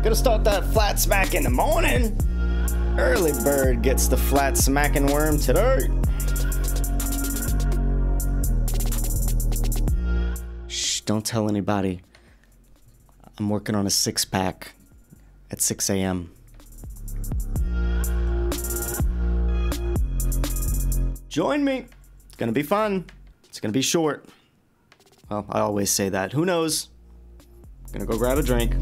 Gonna start that flat smack in the morning. Early bird gets the flat smacking worm today. Shh, don't tell anybody. I'm working on a 6-pack at 6 a.m. Join me. It's gonna be fun. It's gonna be short. Well, I always say that. Who knows? Gonna go grab a drink.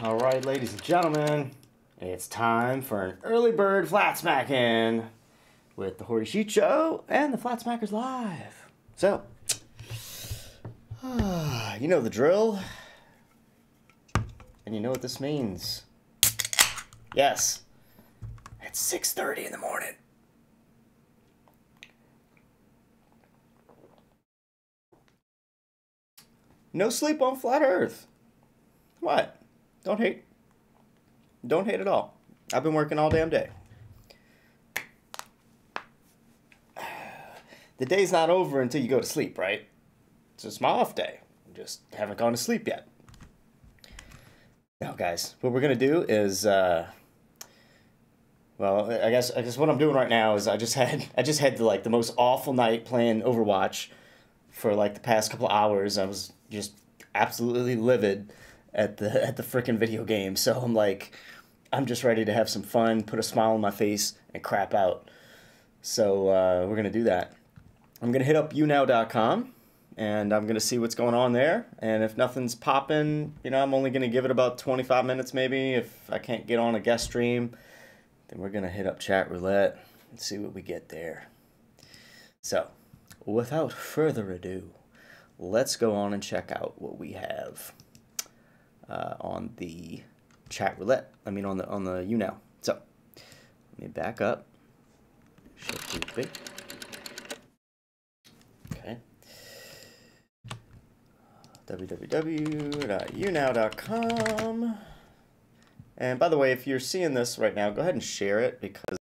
All right, ladies and gentlemen, it's time for an early bird flat smacking with the Hori Sheet Show and the Flatsmackers Live. So, you know the drill, and you know what this means. Yes, it's 6:30 in the morning. No sleep on flat Earth. What? Don't hate. Don't hate at all. I've been working all damn day. The day's not over until you go to sleep, right? It's just my off day. Just haven't gone to sleep yet. Now, guys, what we're gonna do is, well, I guess what I'm doing right now is I just had like the most awful night playing Overwatch for like the past couple hours. I was just absolutely livid at the frickin' video game. So I'm just ready to have some fun, put a smile on my face, and crap out. So we're gonna do that. I'm gonna hit up younow.com and I'm gonna see what's going on there. And if nothing's popping, you know, I'm only gonna give it about 25 minutes maybe. If I can't get on a guest stream, then we're gonna hit up chat roulette and see what we get there. So, without further ado, let's go on and check out what we have on the chat roulette. I mean, on the YouNow. So, let me back up. Shift B. Okay. www.younow.com. And by the way, if you're seeing this right now, go ahead and share it because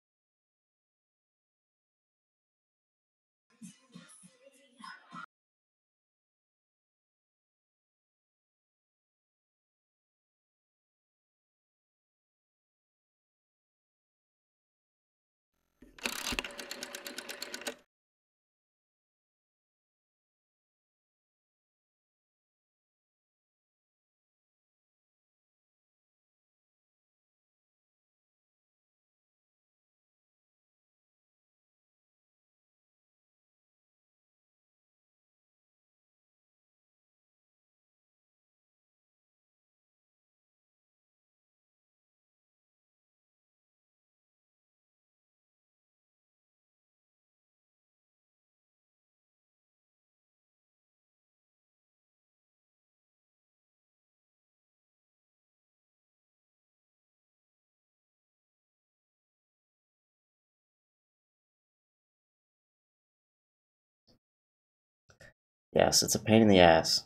yes, it's a pain in the ass.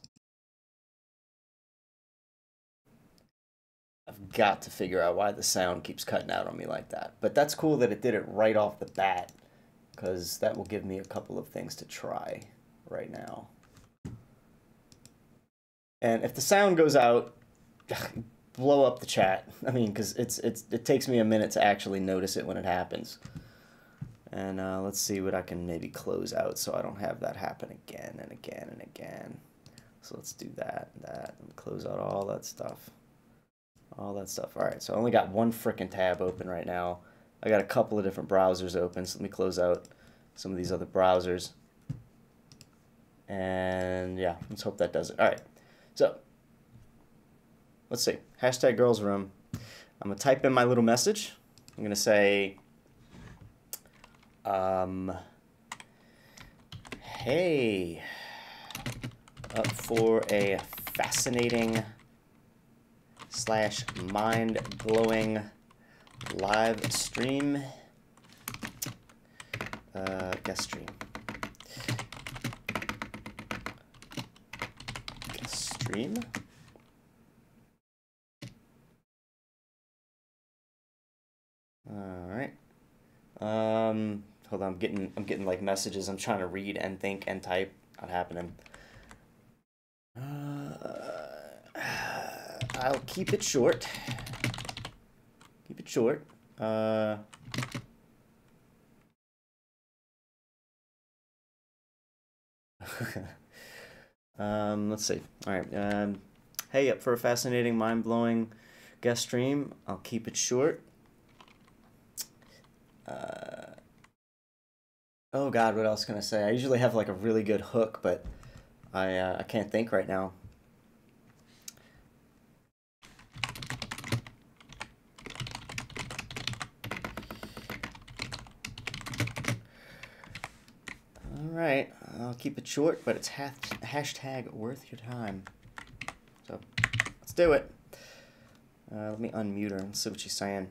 I've got to figure out why the sound keeps cutting out on me like that. But that's cool that it did it right off the bat, because that will give me a couple of things to try right now. And if the sound goes out, blow up the chat. I mean, because it takes me a minute to actually notice it when it happens. And let's see what I can maybe close out so I don't have that happen again and again and again. So let's do that, and close out all that stuff. All that stuff. All right, so I only got one frickin' tab open right now. I got a couple of different browsers open, so let me close out some of these other browsers. And yeah, let's hope that does it. All right, so let's see. Hashtag girls room. I'm gonna type in my little message. I'm gonna say, hey, up for a fascinating / mind-blowing live stream, guest stream. All right. Hold on, I'm getting like messages. I'm trying to read and think and type. Not happening. I'll keep it short. Keep it short. Let's see. All right. Hey, up for a fascinating, mind-blowing guest stream. I'll keep it short. Oh God, what else can I say? I usually have like a really good hook, but I can't think right now. right, I'll keep it short, but it's hashtag worth your time. So, let's do it. Let me unmute her and see what she's saying.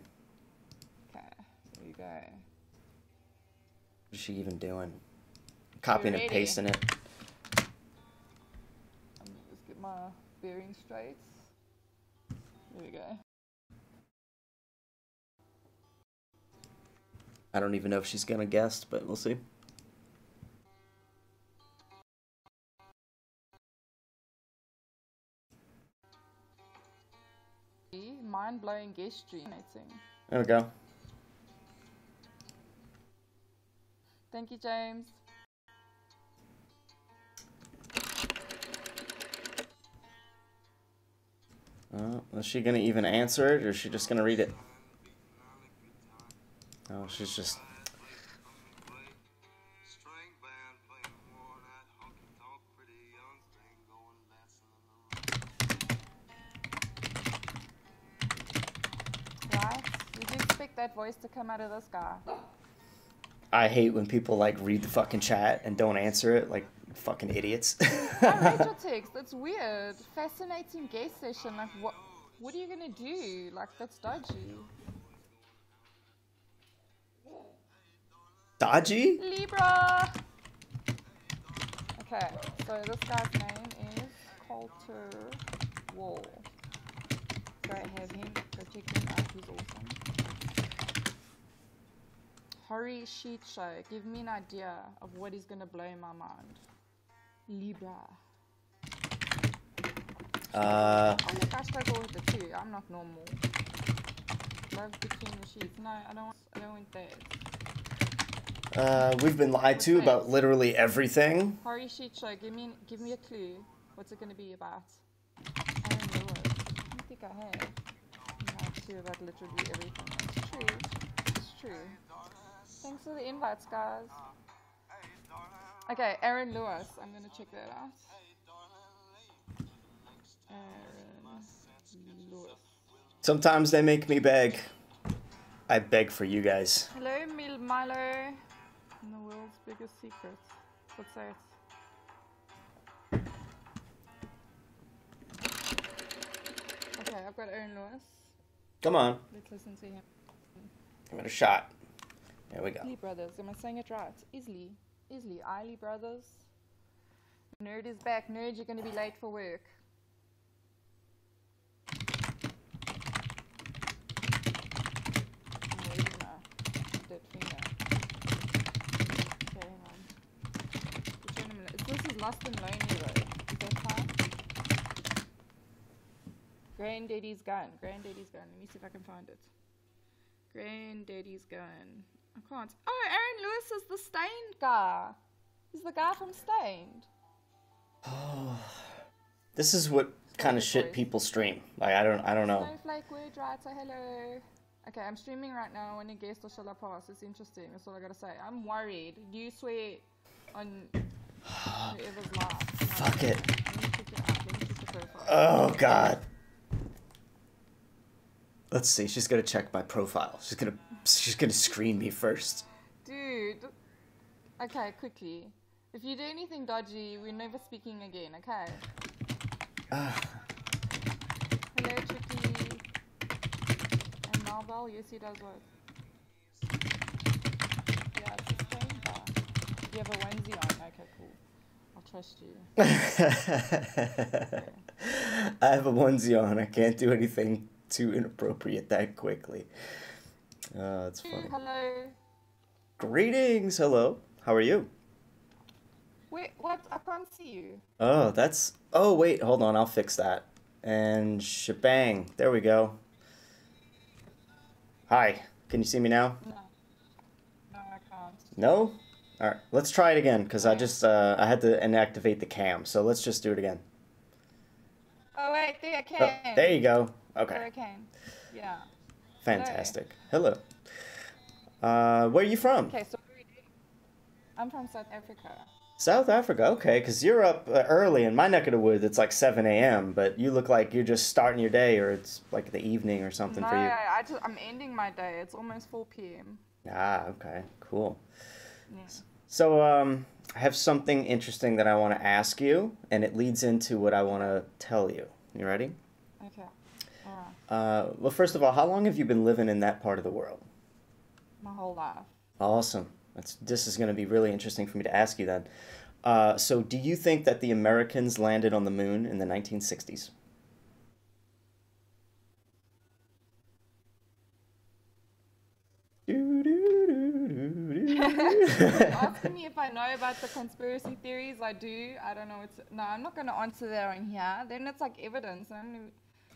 Okay, here you go. What is she even doing? Copying and pasting it. Just get my bearings straight. There we go. I don't even know if she's gonna guess, but we'll see. Mind-blowing guest stream. There we go. Thank you, James. Is she gonna even answer it, or is she just gonna read it? Oh, she's just... Right? Did you expect that voice to come out of this guy? I hate when people, like, read the fucking chat and don't answer it, like fucking idiots. I read your text. It's weird. Fascinating guest session. Like, what are you gonna do? Like, that's dodgy. Dodgy? Libra! Okay, so this guy's name is Coulter Wall. So I have him. Go check him out. He's awesome. Hurry sheet show. Give me an idea of what is gonna blow my mind. Libra. Oh look, I struggle with it too. I'm not normal. Love between the sheets. No, I don't want that. We've been lied to about literally everything. Hurry sheet show. Give me a clue. What's it gonna be about? I don't know it. I don't think I have. I'm lied to about literally everything. It's true. It's true. Thanks for the invites, guys. Okay, Aaron Lewis. I'm gonna check that out. Aaron Lewis. Sometimes they make me beg. I beg for you guys. Hello, Milo. The world's biggest secret. What's that? Okay, I've got Aaron Lewis. Come on. Let's listen to him. Give it a shot. There we go. Isley Brothers. Am I saying it right? Isley. Isley Brothers. Nerd is back. Nerd, you're going to be late for work. Dead finger. Okay, hang on. This is Lost and Lonely though. Is that fine? Granddaddy's gun. Granddaddy's gun. Let me see if I can find it. Granddaddy's gun. I can't. Oh, Aaron Lewis is the Stained guy. He's the guy from Stained. Oh, this is what kind of shit people stream. Like I don't know. Snowflake word right. Say hello. Okay, I'm streaming right now. I want to guess or shall I pass? It's interesting. That's all I gotta say. I'm worried. Do you swear on whoever's live? Fuck it. Let me check it out. Let me check the profile. Oh god. Let's see. She's gonna check my profile. She's gonna screen me first. Dude. Okay, quickly. If you do anything dodgy, we're never speaking again, okay? Hello, Tricky. And Marvel, yes, he does what? Yeah, it's a strange bar. You have a onesie on. Okay, cool. I'll trust you. Okay. I have a onesie on. I can't do anything too inappropriate that quickly. That's funny. Hello. Greetings. Hello. How are you? Wait, what? I can't see you. Oh, that's... Oh, wait. Hold on. I'll fix that. And shebang. There we go. Hi. Can you see me now? No. No, I can't. No? All right. Let's try it again, because I just... I had to inactivate the cam, so let's just do it again. Oh, wait. There I can. Oh, there you go. Okay. There I can. Yeah. Fantastic. Hello. Where are you from? Okay, so I'm from South Africa. South Africa, okay, because you're up early in my neck of the woods. It's like 7 a.m., but you look like you're just starting your day, or it's like the evening or something for you. No, I'm ending my day. It's almost 4 p.m. Ah, okay, cool. Yeah. So, I have something interesting that I want to ask you, and it leads into what I want to tell you. You ready? Okay. Alright. Well, first of all, how long have you been living in that part of the world? My whole life. Awesome. This is going to be really interesting for me to ask you then. So, do you think that the Americans landed on the moon in the 1960s? You're asking me if I know about the conspiracy theories. I do. I don't know. No, I'm not going to answer that on here. Then it's like evidence. I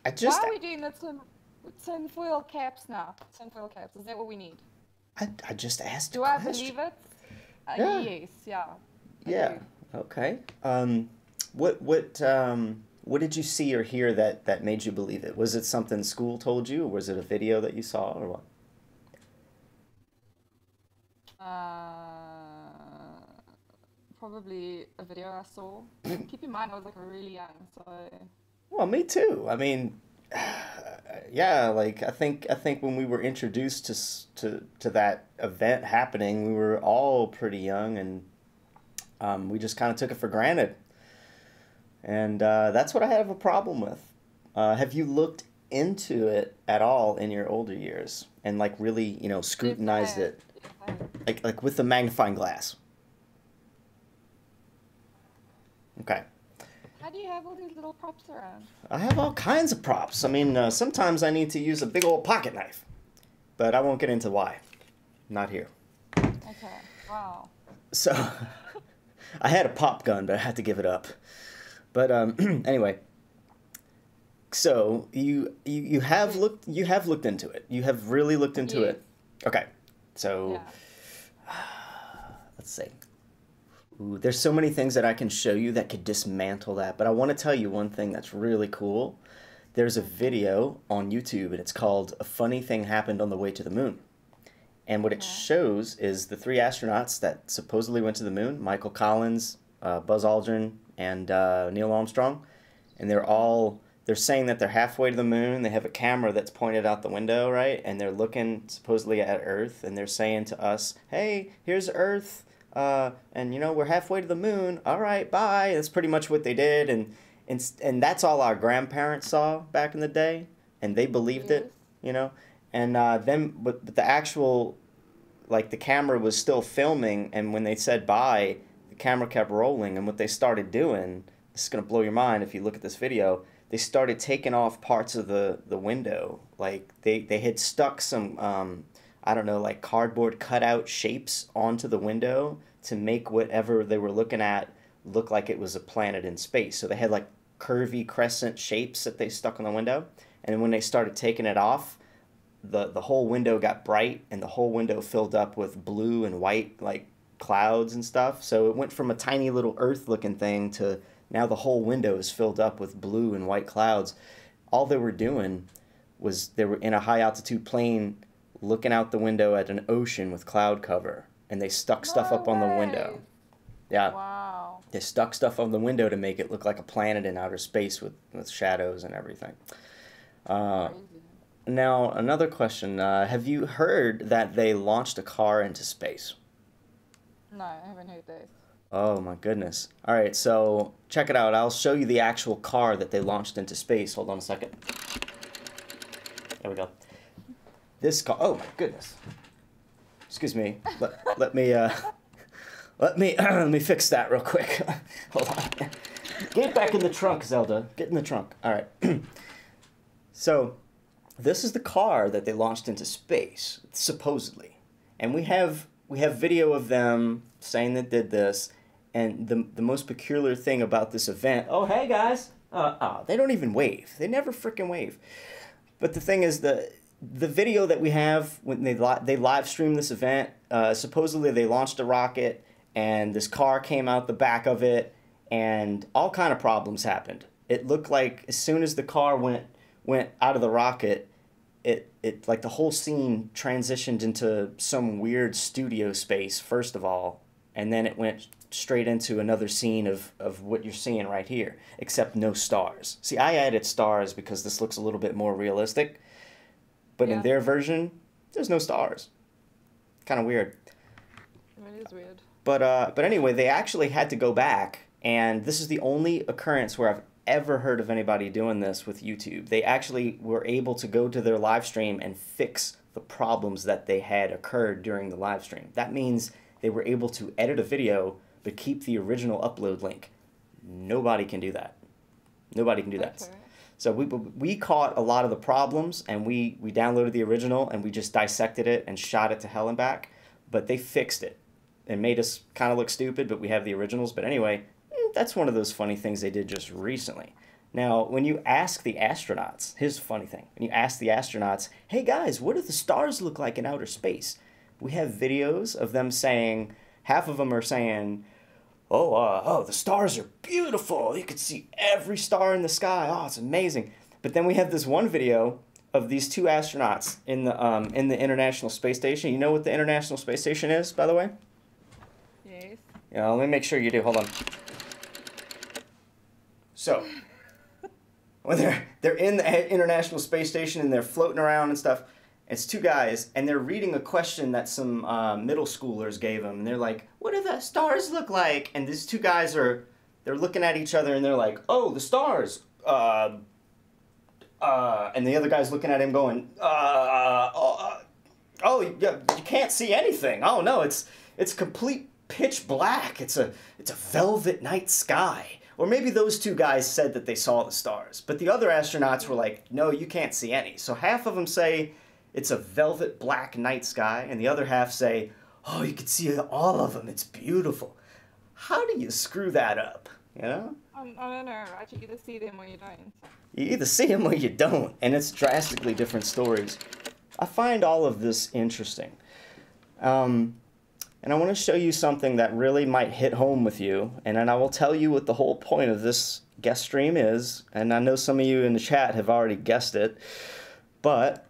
Why just, are we doing the tinfoil caps now? Tinfoil caps. Is that what we need? I just asked a Do I question. believe it? Yeah, Yes. Yeah. I yeah. do. Okay. What did you see or hear that made you believe it? Was it something school told you, or was it a video that you saw, or what? Uh, Probably a video I saw. Keep in mind, I was like really young, so Well, me too. I mean, yeah, like I think when we were introduced to that event happening, we were all pretty young, and we just kind of took it for granted. And that's what I have a problem with. Have you looked into it at all in your older years and like really, yes, I scrutinized have. it, Yes, I have. like with the magnifying glass? Okay. How do you have all these little props around? I have all kinds of props. I mean, sometimes I need to use a big old pocket knife, but I won't get into why. Not here. Okay. Wow. So, I had a pop gun, but I had to give it up. But anyway, so you have Yes. looked into it. You have really looked into Yes. it. Okay. So, Yeah. let's see. Ooh, there's so many things that I can show you that could dismantle that, but I want to tell you one thing that's really cool. There's a video on YouTube, and it's called "A Funny Thing Happened on the Way to the Moon." And what it Okay. shows is the three astronauts that supposedly went to the moon: Michael Collins, Buzz Aldrin, and Neil Armstrong. And they're saying that they're halfway to the moon. They have a camera that's pointed out the window, right? And they're looking supposedly at Earth, and they're saying to us, "Hey, here's Earth. And we're halfway to the moon. All right, bye." That's pretty much what they did, and that's all our grandparents saw back in the day, and they believed Yes. it, you know. And then, but the actual, like the camera was still filming, and when they said bye, the camera kept rolling, and what they started doing, this is gonna blow your mind if you look at this video. They started taking off parts of the window, like they had stuck some I don't know, like cardboard cutout shapes onto the window to make whatever they were looking at look like it was a planet in space. So they had like curvy crescent shapes that they stuck on the window. And when they started taking it off, the whole window got bright and the whole window filled up with blue and white like clouds and stuff. So it went from a tiny little Earth looking thing to now the whole window is filled up with blue and white clouds. All they were doing was they were in a high altitude plane looking out the window at an ocean with cloud cover, and they stuck stuff No up on the window. way. Yeah, Wow. they stuck stuff on the window to make it look like a planet in outer space with shadows and everything. Uh, Crazy. Now, another question. Have you heard that they launched a car into space? No, I haven't heard that. Oh my goodness. All right, so check it out. I'll show you the actual car that they launched into space. Hold on a second. There we go. This car. Oh my goodness. Excuse me. Let me let me fix that real quick. Hold on. Get back in the trunk, Zelda. Get in the trunk. All right. So, this is the car that they launched into space, supposedly, and we have video of them saying they did this. And the most peculiar thing about this event. Oh hey guys. They don't even wave. They never freaking wave. But the thing is, the video that we have when they live streamed this event, supposedly they launched a rocket and this car came out the back of it, and all kind of problems happened. It looked like as soon as the car went out of the rocket, it like the whole scene transitioned into some weird studio space first of all, and then it went straight into another scene of what you're seeing right here, except no stars. See, I added stars because this looks a little bit more realistic. But in Yeah, their version, there's no stars. Kind of weird. it is weird. But anyway, they actually had to go back, and this is the only occurrence where I've ever heard of anybody doing this with YouTube. They actually were able to go to their live stream and fix the problems that they had occurred during the live stream. That means they were able to edit a video but keep the original upload link. Nobody can do that. Nobody can do that. Okay. So we caught a lot of the problems, and we downloaded the original, and we just dissected it and shot it to hell and back. But they fixed it and made us kind of look stupid, but we have the originals. But anyway, that's one of those funny things they did just recently. Now, when you ask the astronauts, here's a funny thing. When you ask the astronauts, hey guys, what do the stars look like in outer space? We have videos of them saying, half of them are saying, oh, the stars are beautiful. You can see every star in the sky. Oh, it's amazing. But then we have this one video of these two astronauts in the International Space Station. You know what the International Space Station is, by the way? Yes. Yeah, let me make sure you do. Hold on. So, when they're in the International Space Station and they're floating around and stuff, it's two guys, and they're reading a question that some middle schoolers gave them, and they're like, what do the stars look like? And these two guys they're looking at each other, and they're like, oh, the stars, and the other guy's looking at him going, oh, you can't see anything. Oh, no, it's complete pitch black. It's a velvet night sky. Or maybe those two guys said that they saw the stars, but the other astronauts were like, no, you can't see any. So half of them say it's a velvet black night sky, and the other half say, oh, you can see all of them. It's beautiful. How do you screw that up, you know? I don't know, right? You either see them or you don't. You either see them or you don't, and it's drastically different stories. I find all of this interesting. And I want to show you something that really might hit home with you, and then I will tell you what the whole point of this guest stream is, and I know some of you in the chat have already guessed it, but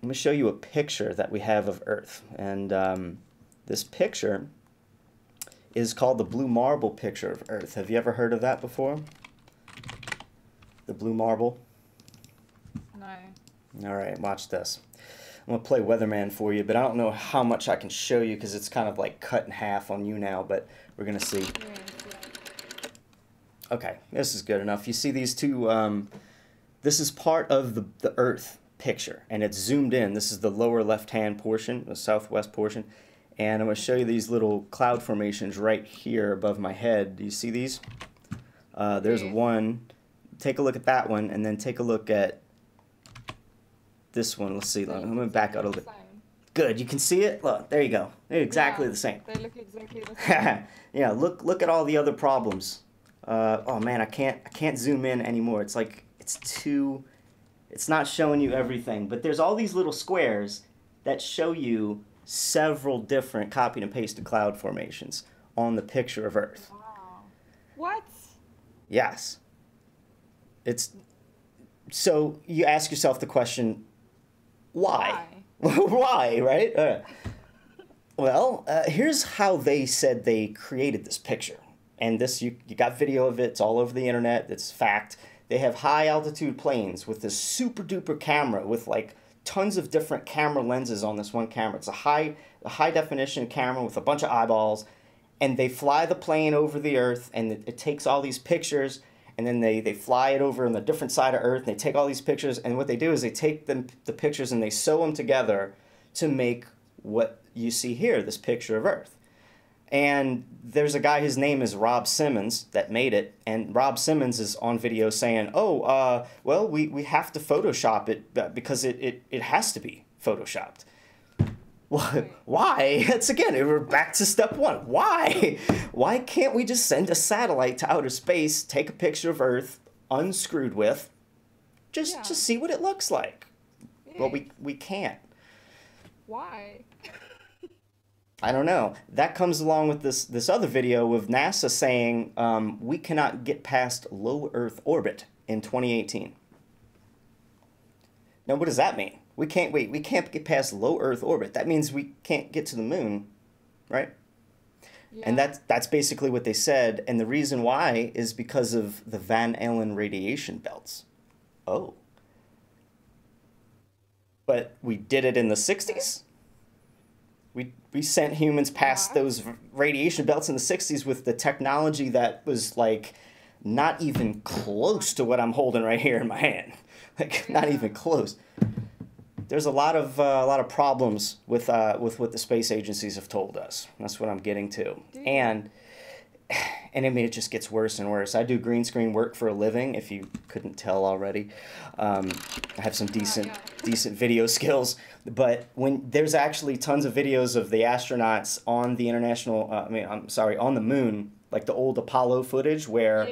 I'm going to show you a picture that we have of Earth, and this picture is called the blue marble picture of Earth. Have you ever heard of that before? The blue marble? No. All right, watch this. I'm going to play Weatherman for you, but I don't know how much I can show you because it's kind of like cut in half on you now, but we're going to see. Okay, this is good enough. You see these two, this is part of the Earth picture, and it's zoomed in. This is the lower left-hand portion, the southwest portion, and I'm going to show you these little cloud formations right here above my head. Do you see these? There's one. Take a look at that one, and then take a look at this one. Let's see. I'm going to back out a little bit. Good. You can see it? Look, there you go. They're exactly the same. They look exactly the same. Yeah, look at all the other problems. Oh man, I can't zoom in anymore. It's like it's not showing you everything, but there's all these little squares that show you several different copied and pasted cloud formations on the picture of Earth. Wow. What? Yes. So you ask yourself the question, why? Why, right? Well, here's how they said they created this picture. And this, you got video of it. It's all over the internet. It's fact. They have high altitude planes with this super duper camera with like tons of different camera lenses on this one camera. It's a high definition camera with a bunch of eyeballs. And they fly the plane over the Earth, and it takes all these pictures. And then they fly it over on the different side of Earth, and they take all these pictures, and what they do is they take the pictures and they sew them together to make what you see here, this picture of Earth. And there's a guy, his name is Rob Simmons, that made it, and Rob Simmons is on video saying, oh, well, we have to Photoshop it because it has to be Photoshopped. Why? That's again, we're back to step one. Why? Why can't we just send a satellite to outer space, take a picture of Earth, unscrewed with, just see what it looks like? Yeah. Well, we can't. Why? I don't know. That comes along with this other video of NASA saying we cannot get past low Earth orbit in 2018. Now, what does that mean? We can't get past low Earth orbit. That means we can't get to the moon, right? Yeah. And that's basically what they said. And the reason why is because of the Van Allen radiation belts. Oh. But we did it in the 60s? We sent humans past those radiation belts in the 60s with the technology that was like not even close to what I'm holding right here in my hand. Like not even close. There's a lot of problems with what the space agencies have told us. That's what I'm getting to. And I mean, it just gets worse and worse. I do green screen work for a living, if you couldn't tell already. I have some decent video skills. But when there's actually tons of videos of the astronauts on the on the moon, like the old Apollo footage where...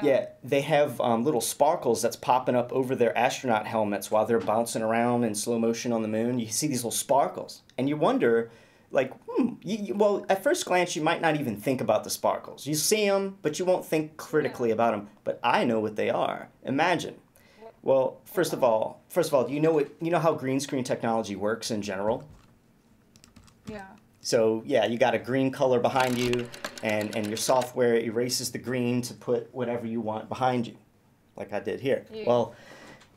Yeah, they have little sparkles that's popping up over their astronaut helmets while they're bouncing around in slow motion on the moon. You see these little sparkles, and you wonder, like, well, at first glance, you might not even think about the sparkles. You see them, but you won't think critically about them. But I know what they are. Imagine. Well, first of all, you know how green screen technology works in general? Yeah. So, yeah, you got a green color behind you, and your software erases the green to put whatever you want behind you, like I did here. Yeah. Well,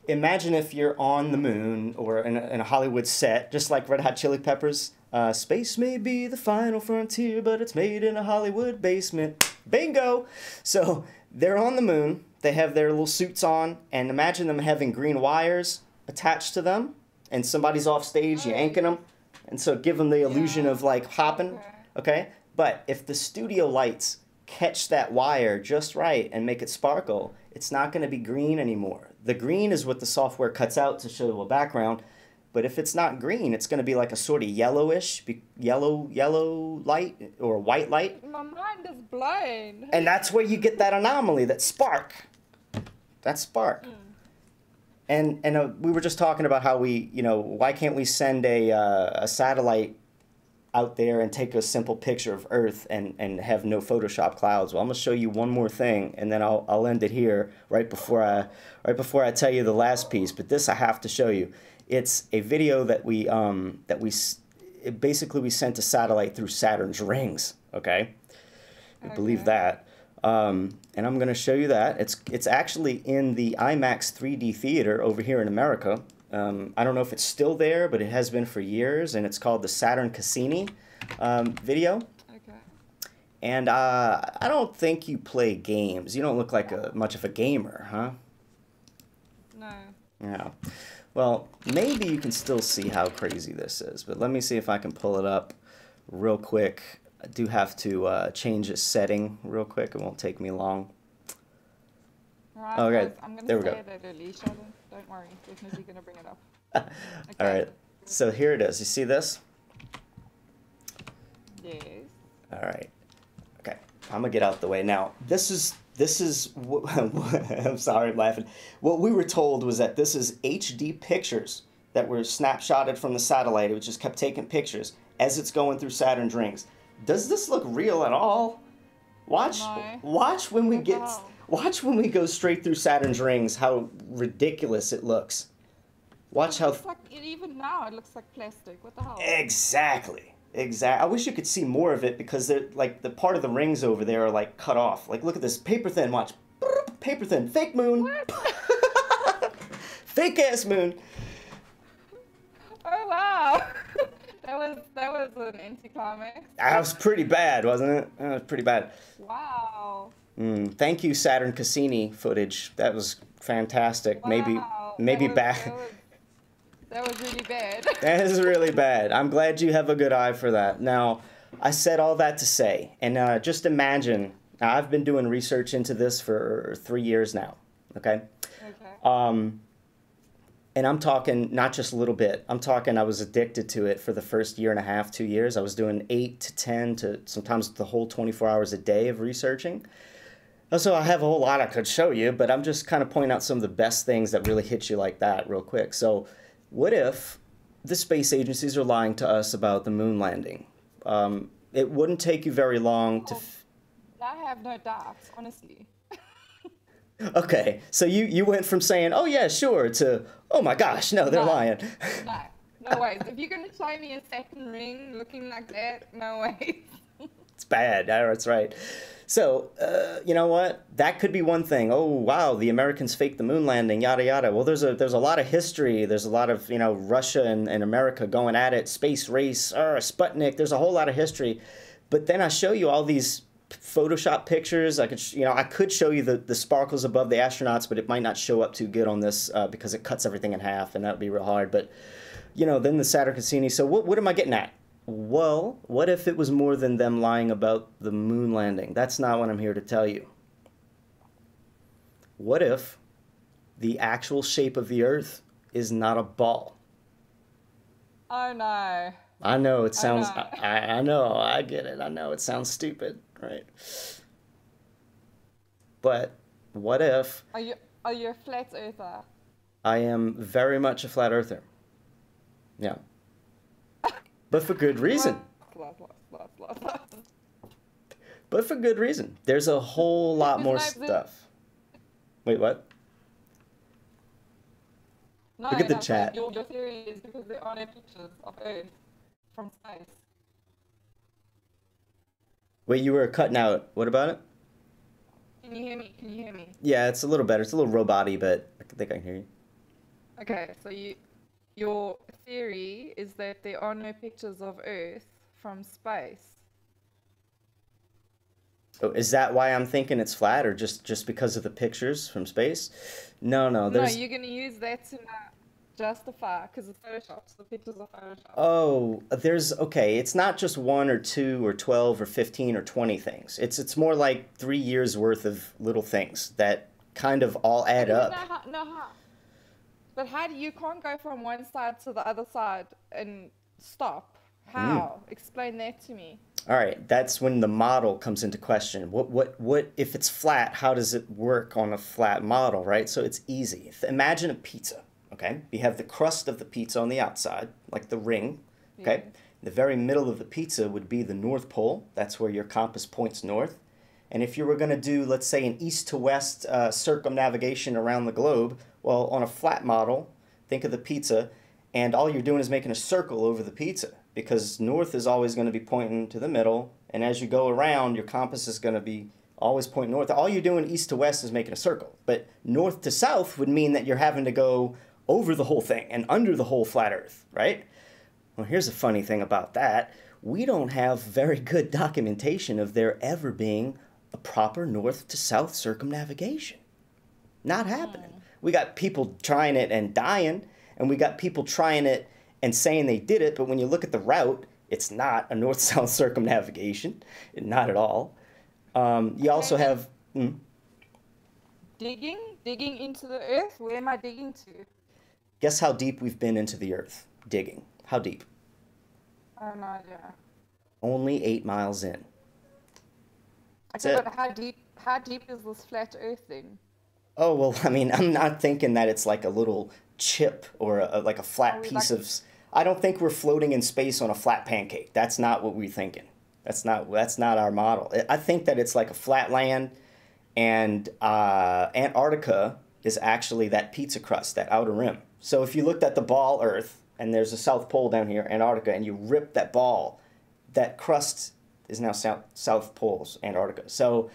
imagine if you're on the moon or in a Hollywood set, just like Red Hot Chili Peppers. Space may be the final frontier, but it's made in a Hollywood basement. Bingo! So, they're on the moon, they have their little suits on, and imagine them having green wires attached to them, and somebody's off stage yanking them. And so give them the illusion of like hopping, okay? But if the studio lights catch that wire just right and make it sparkle, it's not going to be green anymore. The green is what the software cuts out to show a background. But if it's not green, it's going to be like a sort of yellowish, yellow light or white light. My mind is blown. And that's where you get that anomaly, that spark. That spark. And we were just talking about how why can't we send a satellite out there and take a simple picture of Earth and have no Photoshop clouds? Well, I'm gonna show you one more thing, and then I'll end it here right before I tell you the last piece. But this I have to show you. It's a video that we sent a satellite through Saturn's rings. Okay, believe that. And I'm going to show you that. It's actually in the IMAX 3D theater over here in America. I don't know if it's still there, but it has been for years, and it's called the Saturn Cassini video. Okay. And I don't think you play games. You don't look like much of a gamer, huh? No. Yeah. Well, maybe you can still see how crazy this is, but let me see if I can pull it up real quick. I do have to change its setting real quick. It won't take me long. Right, okay, I'm going there to we say go. that Alicia, don't worry, definitely going to bring it up. Okay. All right, so here it is. You see this? Yes. All right. Okay, I'm gonna get out the way now. This is I'm sorry, I'm laughing. What we were told was that this is HD pictures that were snapshotted from the satellite. It just kept taking pictures as it's going through Saturn's rings. Does this look real at all? Watch when we go straight through Saturn's rings, how ridiculous it looks. Watch how... Like, even now it looks like plastic. What the hell? Exactly. I wish you could see more of it because they're like the part of the rings over there are like cut off. Like look at this paper thin. Watch, paper thin. Fake moon. Fake ass moon. Oh wow. That was an anticlimax. That was pretty bad, wasn't it? That was pretty bad. Wow. Thank you, Saturn Cassini footage. That was fantastic. Wow. Maybe That was really bad. That is really bad. I'm glad you have a good eye for that. Now, I said all that to say, and just imagine. Now, I've been doing research into this for 3 years now. Okay. Okay. And I'm talking not just a little bit. I'm talking I was addicted to it for the first year and a half, 2 years. I was doing 8 to 10 to sometimes the whole 24 hours a day of researching. So I have a whole lot I could show you, but I'm just kind of pointing out some of the best things that really hit you like that real quick. So what if the space agencies are lying to us about the moon landing? It wouldn't take you very long to... I have no doubts, honestly. Okay, so you went from saying, oh yeah, sure, to, oh my gosh, no, they're lying. No ways. If you're going to show me a Saturn ring looking like that, no ways. It's bad. That's right. So, you know what? That could be one thing. Oh, wow, the Americans faked the moon landing, yada yada. Well, there's a lot of history. There's a lot of, Russia and America going at it, space race, Sputnik. There's a whole lot of history. But then I show you all these Photoshop pictures. I could show you the sparkles above the astronauts, but it might not show up too good on this because it cuts everything in half, and that would be real hard. But, then the Saturn Cassini. So what am I getting at? Well, what if it was more than them lying about the moon landing? That's not what I'm here to tell you. What if the actual shape of the Earth is not a ball? Oh no. I know it sounds, Oh, no. I know, I get it. I know it sounds stupid, right? But what if Are you a flat earther? I am very much a flat earther? Yeah. But for good reason. But for good reason. There's a whole lot more stuff. Wait, what? No, Look at the no, chat. Your theory is because there are no pictures of Earth from space. Wait, you were cutting out. What about it? Can you hear me? Can you hear me? Yeah, it's a little better. It's a little robot-y, but I think I can hear you. Okay, so your theory is that there are no pictures of Earth from space. Oh, is that why I'm thinking it's flat, or just because of the pictures from space? No, No, there's... you're going to use that to justify, because it's Photoshop, so the pictures are Photoshop. Oh, okay, it's not just 1 or 2 or 12 or 15 or 20 things. It's more like 3 years worth of little things that kind of all add up. But how do you can't go from one side to the other side and stop? How? Explain that to me. All right, that's when the model comes into question. What if it's flat, how does it work on a flat model, right? So it's easy. Imagine a pizza, okay? You have the crust of the pizza on the outside, like the ring, okay? Yeah. The very middle of the pizza would be the North Pole. That's where your compass points north. And if you were going to do, let's say, an east to west circumnavigation around the globe, well, on a flat model, think of the pizza, and all you're doing is making a circle over the pizza, because north is always going to be pointing to the middle, and as you go around, your compass is going to be always pointing north. All you're doing east to west is making a circle, but north to south would mean that you're having to go over the whole thing and under the whole flat Earth, right? Well, here's a funny thing about that. We don't have very good documentation of there ever being a proper north to south circumnavigation. Not happening. We got people trying it and dying, and we got people trying it and saying they did it, but when you look at the route, it's not a north-south circumnavigation. Not at all. You also have... Digging into the Earth? Where am I digging to? Guess how deep we've been into the Earth? Digging. How deep? I have no idea. Only 8 miles in. Okay, but how deep is this flat Earth then? Oh, well, I mean, I'm not thinking that it's like a little chip or like a flat piece of... I don't think we're floating in space on a flat pancake. That's not what we're thinking. That's not our model. I think that it's like a flat land, and Antarctica is actually that pizza crust, that outer rim. So if you looked at the ball Earth, and there's a South Pole down here, Antarctica, and you rip that ball, that crust is now South Pole's Antarctica. So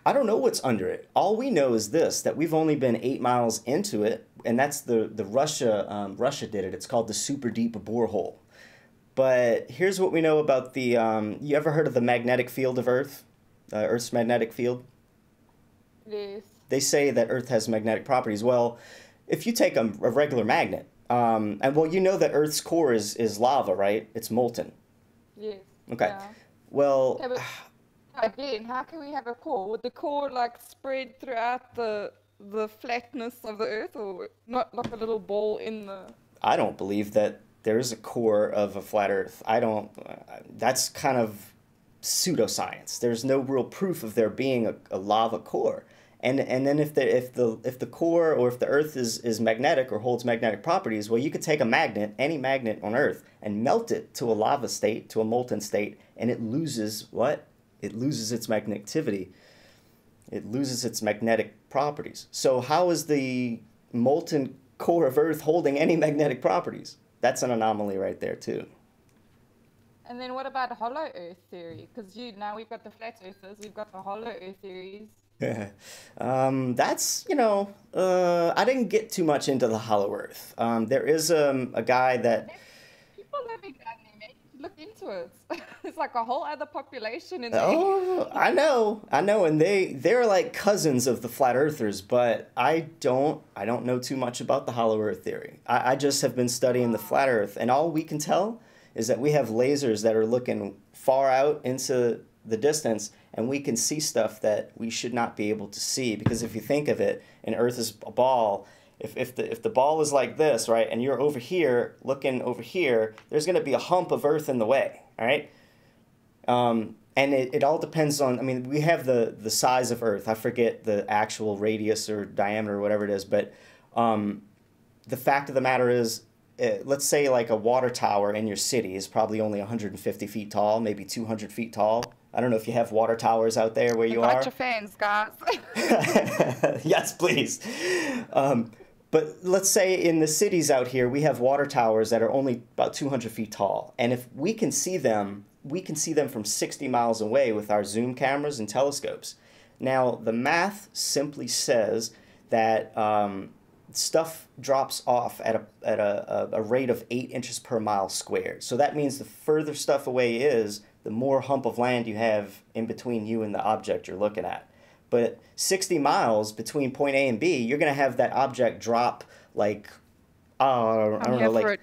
I don't know what's under it. All we know is this, that we've only been 8 miles into it, and that's the Russia did it. It's called the super deep borehole. But here's what we know about the, you ever heard of the magnetic field of Earth? Earth's magnetic field? Yes. They say that Earth has magnetic properties. Well, if you take a regular magnet, and well, you know that Earth's core is lava, right? It's molten. Yes. Okay. Yeah. Well... Okay, but again, how can we have a core? Would the core like spread throughout the flatness of the Earth, or not like a little ball in the... I don't believe that there is a core of a flat Earth. I don't... that's kind of pseudoscience. There's no real proof of there being a lava core. And then if the core, or if the Earth is magnetic or holds magnetic properties, well, you could take a magnet, any magnet on Earth, and melt it to a lava state, to a molten state, and it loses what? It loses its magnetivity. It loses its magnetic properties. So how is the molten core of Earth holding any magnetic properties? That's an anomaly right there, too. And then what about hollow Earth theory? Because now we've got the flat earthers, we've got the hollow Earth theories. That's, I didn't get too much into the Hollow Earth. There is a guy that, There's people living down there, man. You should look into it. It's like a whole other population in there. oh, I know, and they're like cousins of the flat earthers, but I don't know too much about the Hollow Earth theory. I just have been studying the flat Earth, and all we can tell is that we have lasers that are looking far out into the distance, and we can see stuff that we should not be able to see, because if you think of it, an Earth is a ball. If the ball is like this, right, and you're over here looking over here, there's going to be a hump of Earth in the way, all right? And it all depends on, I mean, we have the size of Earth. I forget the actual radius or diameter or whatever it is, but the fact of the matter is, let's say like a water tower in your city is probably only 150 feet tall, maybe 200 feet tall. I don't know if you have water towers out there where you Invite are. your fans, guys. Yes, please. But let's say in the cities out here, we have water towers that are only about 200 feet tall. And if we can see them from 60 miles away with our zoom cameras and telescopes. Now, the math simply says that stuff drops off at a rate of 8 inches per mile squared. So that means the further stuff away is, the more hump of land you have in between you and the object you're looking at. But 60 miles between point A and B, you're going to have that object drop like, I don't know, like,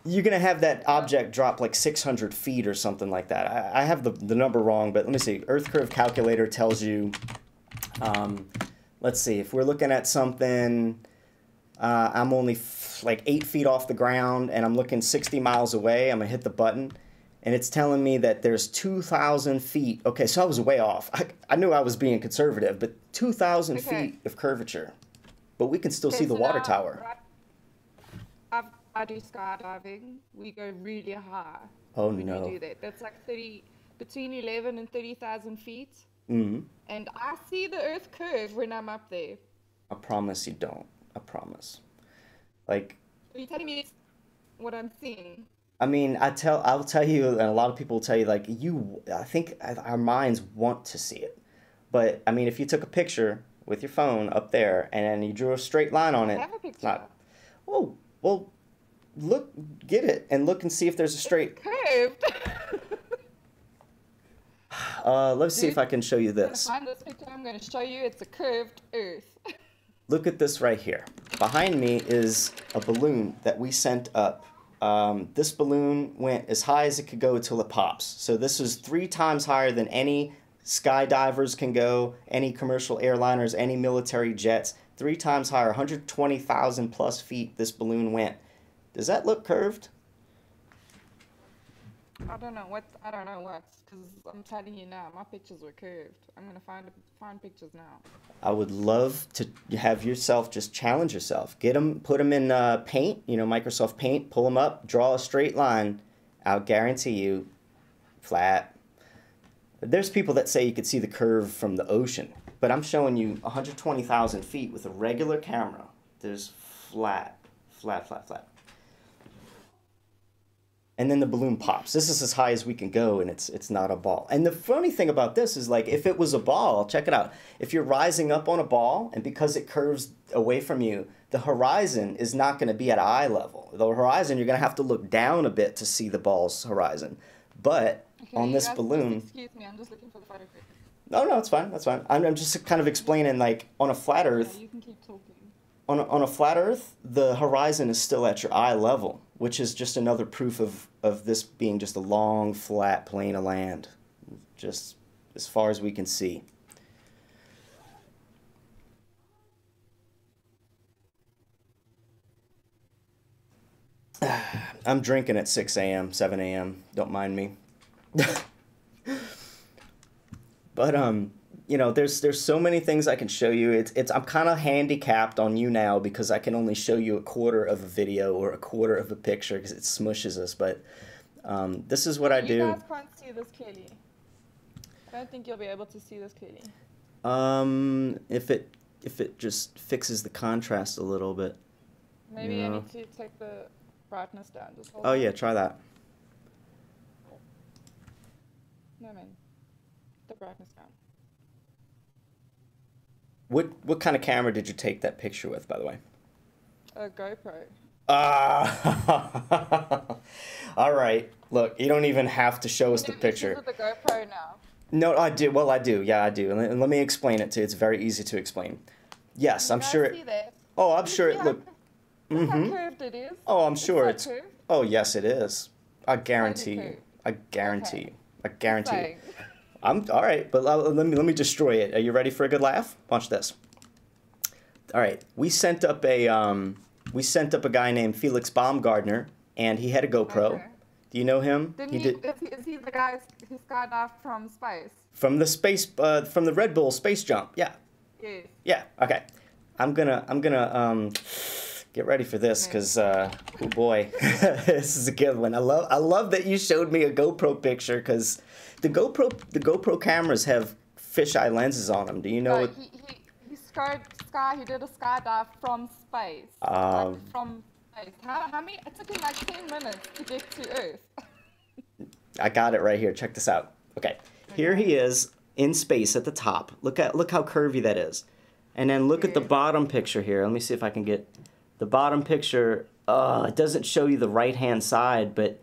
you're going to have that object drop like 600 feet or something like that. I have the number wrong, but let me see. Earth Curve Calculator tells you, let's see, if we're looking at something, I'm only like 8 feet off the ground and I'm looking 60 miles away, I'm going to hit the button. And it's telling me that there's 2,000 feet. Okay, so I was way off. I knew I was being conservative, but 2,000 feet of curvature. But we can still see the water tower. I do skydiving. We go really high. Oh, when no. we do that. That's like between 11 and 30,000 feet. Mm-hmm. And I see the Earth curve when I'm up there. I promise you don't. I promise. Like, Are you telling me it's what I'm seeing? I mean, I'll tell you, and a lot of people will tell you, like, I think our minds want to see it. But, I mean, if you took a picture with your phone up there and you drew a straight line on it. I have a picture. Oh, well, get it and look and see if there's a straight. It's curved. Let's see if I can show you this. I'm going to find this picture. I'm going to show you it's a curved Earth. Look at this right here. Behind me is a balloon that we sent up. This balloon went as high as it could go till it pops. So this is 3 times higher than any skydivers can go, any commercial airliners, any military jets. 3 times higher, 120,000 plus feet this balloon went. Does that look curved? I don't know what, because I'm telling you now, my pictures were curved. I'm going to find pictures now. I would love to have yourself just challenge yourself. Put them in Paint, Microsoft Paint, pull them up, draw a straight line. I'll guarantee you, flat. There's people that say you could see the curve from the ocean, but I'm showing you 120,000 feet with a regular camera. There's flat. And then the balloon pops. This is as high as we can go, and it's not a ball. And the funny thing about this is, like, if it was a ball, check it out. If you're rising up on a ball, and because it curves away from you, the horizon is not going to be at eye level. The horizon, you're going to have to look down a bit to see the ball's horizon. But on this balloon... Excuse me, I'm just looking for the photo. No, it's fine. That's fine. I'm just kind of explaining, like, on a flat Earth... Yeah, you can keep talking. On a flat Earth, the horizon is still at your eye level, which is just another proof of this being just a long, flat plane of land, just as far as we can see. I'm drinking at 6 a.m., 7 a.m., don't mind me. But, there's so many things I can show you. I'm kind of handicapped on you now because I can only show you a quarter of a video or a quarter of a picture because it smushes us. But this is what I do. You guys can't see this clearly. I don't think you'll be able to see this clearly. If it just fixes the contrast a little bit. Maybe I need to take the brightness down. Just hold Oh on. yeah, try that. No, man. The brightness down. What kind of camera did you take that picture with, by the way? A GoPro. All right. Look, you don't even have to show us the You have issues picture. with the GoPro now. No, I do. Well, I do. Yeah, I do. And let me explain it to you. It's very easy to explain. Yes, You I'm guys sure see that? Oh, I'm You sure see it how, look. look how Mm-hmm. curved it is? Oh, I'm sure It's so curved. Oh, yes, it is. I Totally guarantee you. curved. I guarantee Okay. you. I Just guarantee you. saying. I'm all right, but let me destroy it. Are you ready for a good laugh? Watch this. All right, we sent up a guy named Felix Baumgartner, and he had a GoPro. Okay. Do you know him? Didn't He he, did is he the guy who skydived from space? from the Red Bull space jump. Yeah, Yes. yeah. Okay, I'm gonna get ready for this No. because oh boy, this is a good one. I love that you showed me a GoPro picture because the GoPro cameras have fisheye lenses on them. Do you know No, what? he did a skydive from space. Like from space. How many? It took him like 10 minutes to get to Earth. I got it right here. Check this out. Okay, here he is in space at the top. Look how curvy that is, and then look at the Yeah. bottom picture here. Let me see if I can get the bottom picture. It doesn't show you the right hand side, but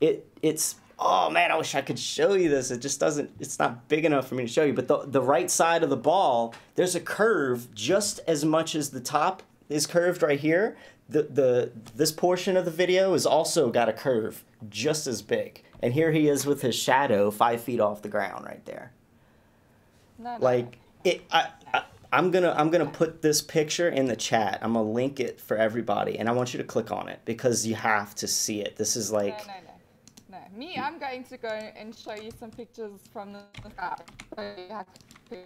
it's. Oh man, I wish I could show you this. It just doesn't. It's not big enough for me to show you. But the right side of the ball, there's a curve just as much as the top is curved right here. This portion of the video has also got a curve just as big. And here he is with his shadow 5 feet off the ground right there. No. Like it. I'm gonna put this picture in the chat. I'm gonna link it for everybody, and I want you to click on it because you have to see it. This is like. No. Me, I'm going to go and show you some pictures from the sky. So you have to.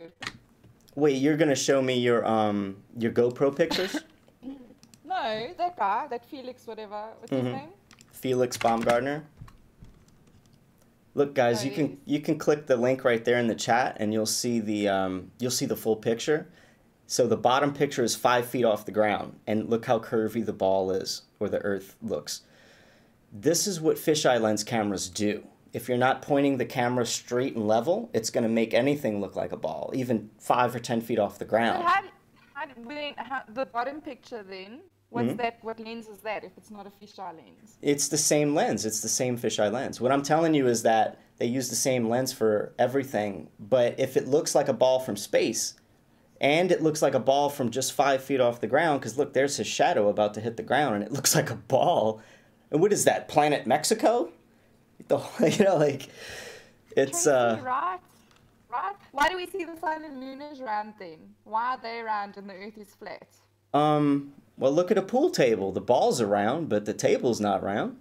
Wait, you're gonna show me your GoPro pictures? No, that guy, that Felix, whatever. What's his name? Felix Baumgartner. Look, guys, Oh, you can click the link right there in the chat, and you'll see the full picture. So the bottom picture is 5 feet off the ground, and look how curvy the ball is, or the Earth looks. This is what fisheye lens cameras do. If you're not pointing the camera straight and level, it's going to make anything look like a ball, even 5 or 10 feet off the But ground. the bottom picture then, what's that? What lens is that if it's not a fisheye lens? It's the same lens. It's the same fisheye lens. What I'm telling you is that they use the same lens for everything, but if it looks like a ball from space, and it looks like a ball from just 5 feet off the ground, because look, there's his shadow about to hit the ground, and it looks like a ball. And what is that, Planet Mexico? You know, like, it's, Tracy, right? Why do we see the sun and moon as round then? Why are they round and the earth is flat? well, look at a pool table. The ball's are round, but the table's not round.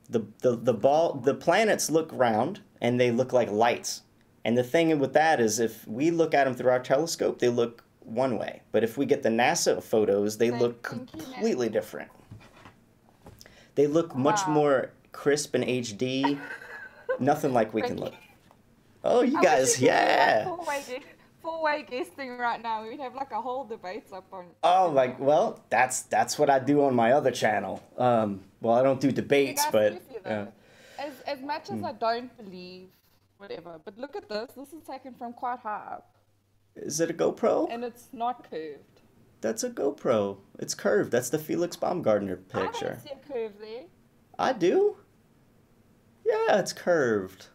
The planets look round, and they look like lights. And the thing with that is if we look at them through our telescope, they look one way. But if we get the NASA photos, they look completely different. They look much more crisp and HD. Nothing like we can look. Oh, you guys, yeah. Four-way guessing right now. We'd have like a whole debate up on. Oh, like, well, that's what I do on my other channel. Well, I don't do debates, but. As much as I don't believe whatever, but look at this. This is taken from quite high up. Is it a GoPro? And it's not curved. That's a GoPro. It's curved. That's the Felix Baumgartner picture. I don't see a curve there. I do? Yeah, it's curved.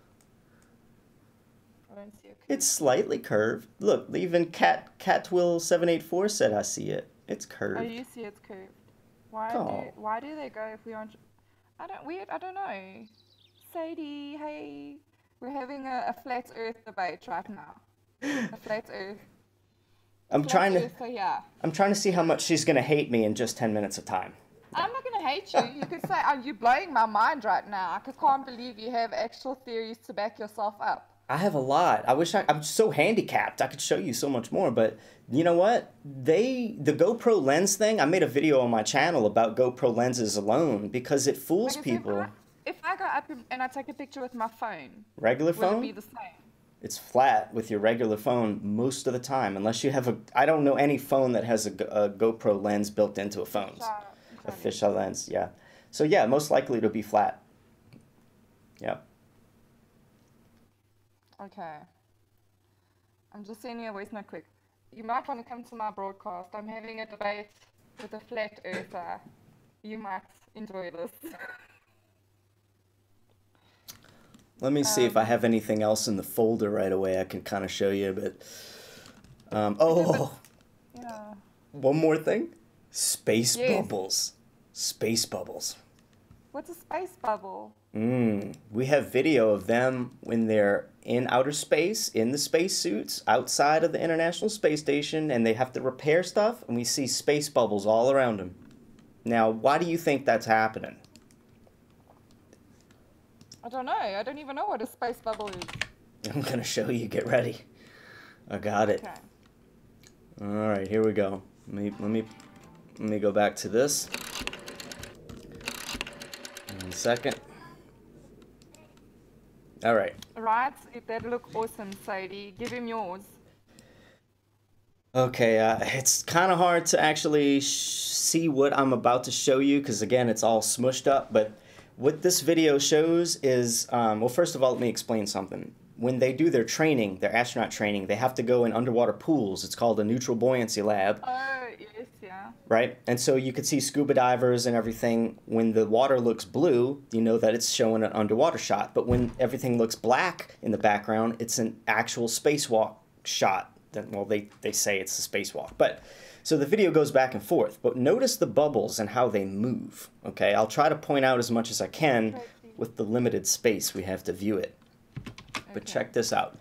I don't see a curve. It's slightly curved. Look, even Catwill784 said I see it. It's curved. Oh, you see it's curved. Why do they go if we aren't... I don't know. Sadie, hey. We're having a flat earth debate right now. A flat earth. I'm trying to see how much she's going to hate me in just 10 minutes of time. I'm not going to hate you. You could say, oh, you're blowing my mind right now. I can't believe you have actual theories to back yourself up. I have a lot. I'm so handicapped. I could show you so much more, but you know what? The GoPro lens thing, I made a video on my channel about GoPro lenses alone because it fools people. If I go up and I take a picture with my phone, regular phone? Will it be the same? It's flat with your regular phone most of the time, unless you have I don't know any phone that has a GoPro lens built into a phone. A fisheye lens, yeah. So yeah, most likely it'll be flat. Yeah. Okay. I'm just sending you a voice note quick. You might want to come to my broadcast. I'm having a debate with a flat earther. You might enjoy this. Let me see if I have anything else in the folder right away I can kind of show you, but... Yeah. One more thing. Space Yes. bubbles. Space bubbles. What's a space bubble? We have video of them when they're in outer space, in the spacesuits, outside of the International Space Station, and they have to repair stuff, and we see space bubbles all around them. Now, why do you think that's happening? I don't know. I don't even know what a space bubble is. I'm gonna show you. Get ready. I got it. Okay. All right, here we go. Let me go back to this. 1 second. All right. Right, that look awesome, Sadie. Give him yours. Okay, it's kind of hard to actually see what I'm about to show you because, again, it's all smushed up. But what this video shows is, well, first of all, let me explain something. When they do their training, their astronaut training, they have to go in underwater pools. It's called a neutral buoyancy lab. Oh, yes, yeah. Right? And so you could see scuba divers and everything. When the water looks blue, you know that it's showing an underwater shot. But when everything looks black in the background, it's an actual spacewalk shot. Well, they say it's a spacewalk. But so the video goes back and forth. But notice the bubbles and how they move. Okay, I'll try to point out as much as I can with the limited space we have to view it. But check this out.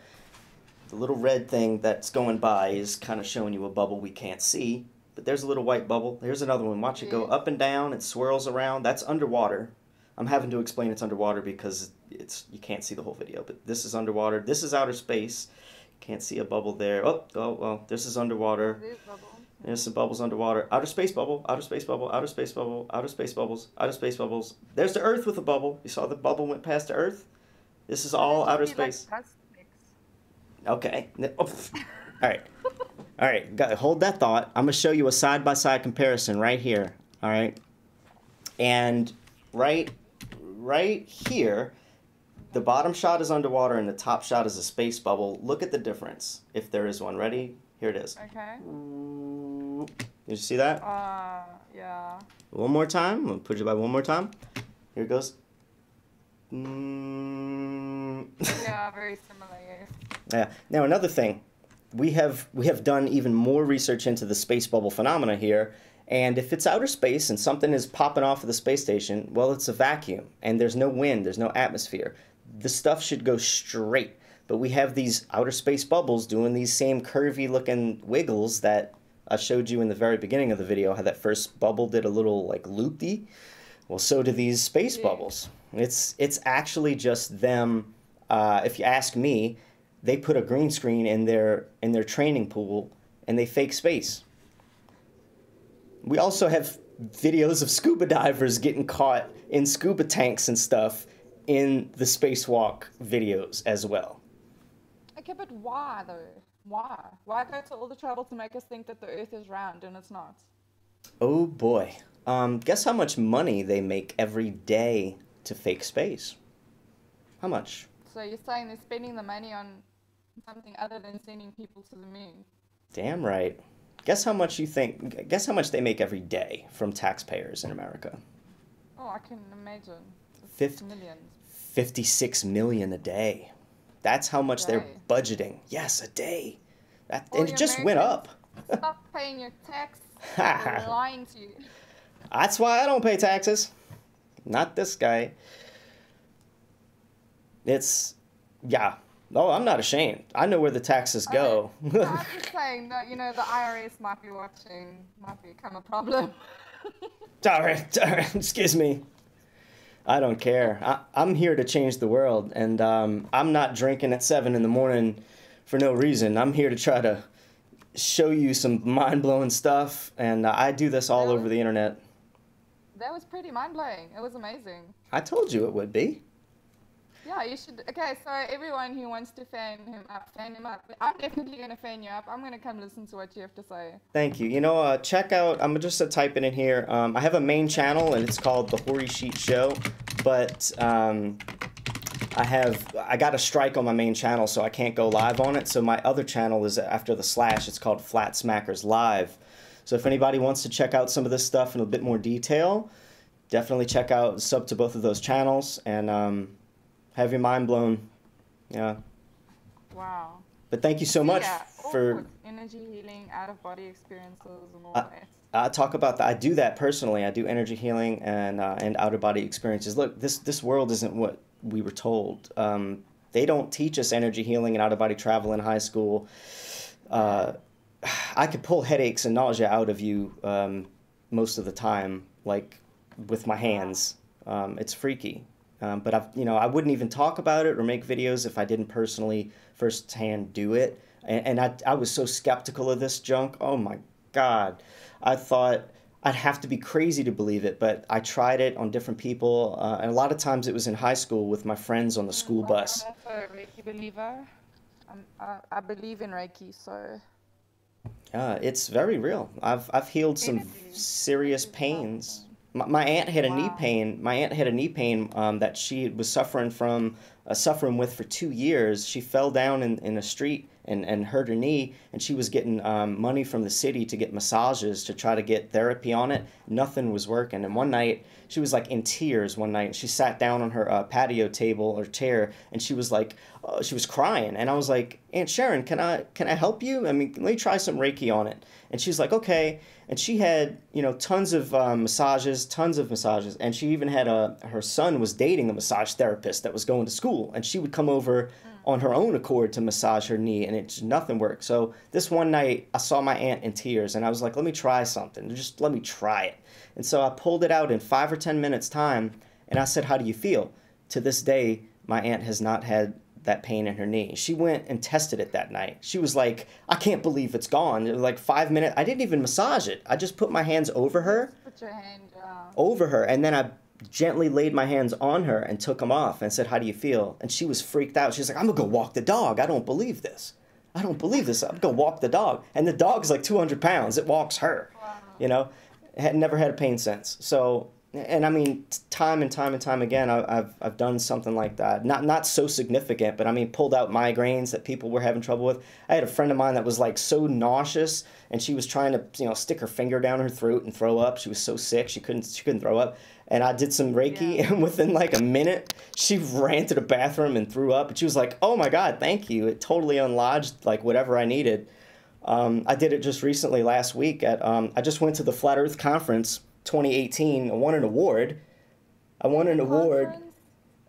The little red thing that's going by is kind of showing you a bubble we can't see. But there's a little white bubble. There's another one. Watch it go up and down. It swirls around. That's underwater. I'm having to explain it's underwater because you can't see the whole video. But this is underwater. This is outer space. Can't see a bubble there. Oh, well, this is underwater. There's some bubbles underwater. Outer space bubble, outer space bubble, outer space bubble, outer space bubbles, outer space bubbles. There's the Earth with a bubble. You saw the bubble went past the Earth? This is all outer space. Okay. All right. All right. Hold that thought. I'm going to show you a side-by-side comparison right here. All right. And right here, the bottom shot is underwater and the top shot is a space bubble. Look at the difference, if there is one. Ready? Here it is. Okay. Did you see that? Yeah. One more time. I'm going to put you by one more time. Here it goes. Yeah, very similar, yes. Yeah. Now another thing, we have done even more research into the space bubble phenomena here, and if it's outer space and something is popping off of the space station, well, it's a vacuum and there's no wind, there's no atmosphere. The stuff should go straight, but we have these outer space bubbles doing these same curvy looking wiggles that I showed you in the very beginning of the video, how that first bubble did a little like loop-de. Well, so do these space bubbles. It's actually just them. If you ask me, they put a green screen in their training pool and they fake space. We also have videos of scuba divers getting caught in scuba tanks and stuff in the spacewalk videos as well. Okay, but why though? Why? Why go to all the trouble to make us think that the Earth is round and it's not? Oh boy. Guess how much money they make every day to fake space? How much? So you're saying they're spending the money on something other than sending people to the moon? Damn right. Guess how much they make every day from taxpayers in America? Oh, I can imagine. Millions. 56 million a day. That's how much they're budgeting. Yes, a day. And it just went up. Stop paying your tax. They're lying to you. That's why I don't pay taxes. Not this guy. Yeah. Oh, I'm not ashamed. I know where the taxes go. I'm just saying that, the IRS might be watching, might become a problem. All right. Excuse me. I don't care. I'm here to change the world, and I'm not drinking at 7 in the morning for no reason. I'm here to try to show you some mind-blowing stuff, and I do this all over the internet. That was pretty mind-blowing. It was amazing. I told you it would be. Yeah, you should. Okay, so everyone who wants to fan him up. I'm definitely going to fan you up. I'm going to come listen to what you have to say. Thank you. Check out, I'm just going to type it in here. I have a main channel, and it's called The Hoary Sheet Show. But I I got a strike on my main channel, so I can't go live on it. So my other channel is after the slash. It's called Flatsmackers Live. So if anybody wants to check out some of this stuff in a bit more detail, definitely check out, sub to both of those channels, and have your mind blown. Yeah. Wow. But thank you so much for energy healing, out of body experiences, and all that. I talk about that. I do that personally. I do energy healing and out of body experiences. Look, this world isn't what we were told. They don't teach us energy healing and out of body travel in high school. I could pull headaches and nausea out of you most of the time, like with my hands. It's freaky. But I wouldn't even talk about it or make videos if I didn't personally firsthand do it. And I was so skeptical of this junk. Oh my God. I thought I'd have to be crazy to believe it, but I tried it on different people. And a lot of times it was in high school with my friends on the school bus. I'm also a Reiki believer. I believe in Reiki, so... It's very real. I've healed some serious pains. My aunt had a knee pain. My aunt had a knee pain that she was suffering with for 2 years. She fell down in a street and hurt her knee, and she was getting money from the city to get massages to try to get therapy on it. Nothing was working. And one night, she was like in tears one night. She sat down on her patio table or chair, and she was like, she was crying. And I was like, Aunt Sharon, can I help you? I mean, let me try some Reiki on it. And she's like, okay. And she had, tons of massages. And she even had her son was dating a massage therapist that was going to school. And she would come over on her own accord to massage her knee, and nothing worked. So this one night, I saw my aunt in tears, and I was like, let me try something. Just let me try it. And so I pulled it out in 5 or 10 minutes time, and I said, how do you feel? To this day, my aunt has not had that pain in her knee. She went and tested it that night. She was like, I can't believe it's gone. It was like 5 minutes. I didn't even massage it. I just put my hands over her. Put your hand over her, and then I gently laid my hands on her and took them off and said, how do you feel? And she was freaked out. She's like, I'm gonna go walk the dog. I don't believe this. I'm gonna walk the dog. And the dog's like 200 pounds. It walks her. Wow. Had never had a pain since. So, and I mean, time and time again, I've done something like that. Not so significant, but I mean, pulled out migraines that people were having trouble with. I had a friend of mine that was like so nauseous, and she was trying to stick her finger down her throat and throw up. She was so sick she couldn't throw up. And I did some Reiki, and within like a minute, she ran to the bathroom and threw up. And she was like, "Oh my God, thank you! It totally unlodged like whatever I needed." I did it just recently last week at. I just went to the Flat Earth Conference 2018. I won an award.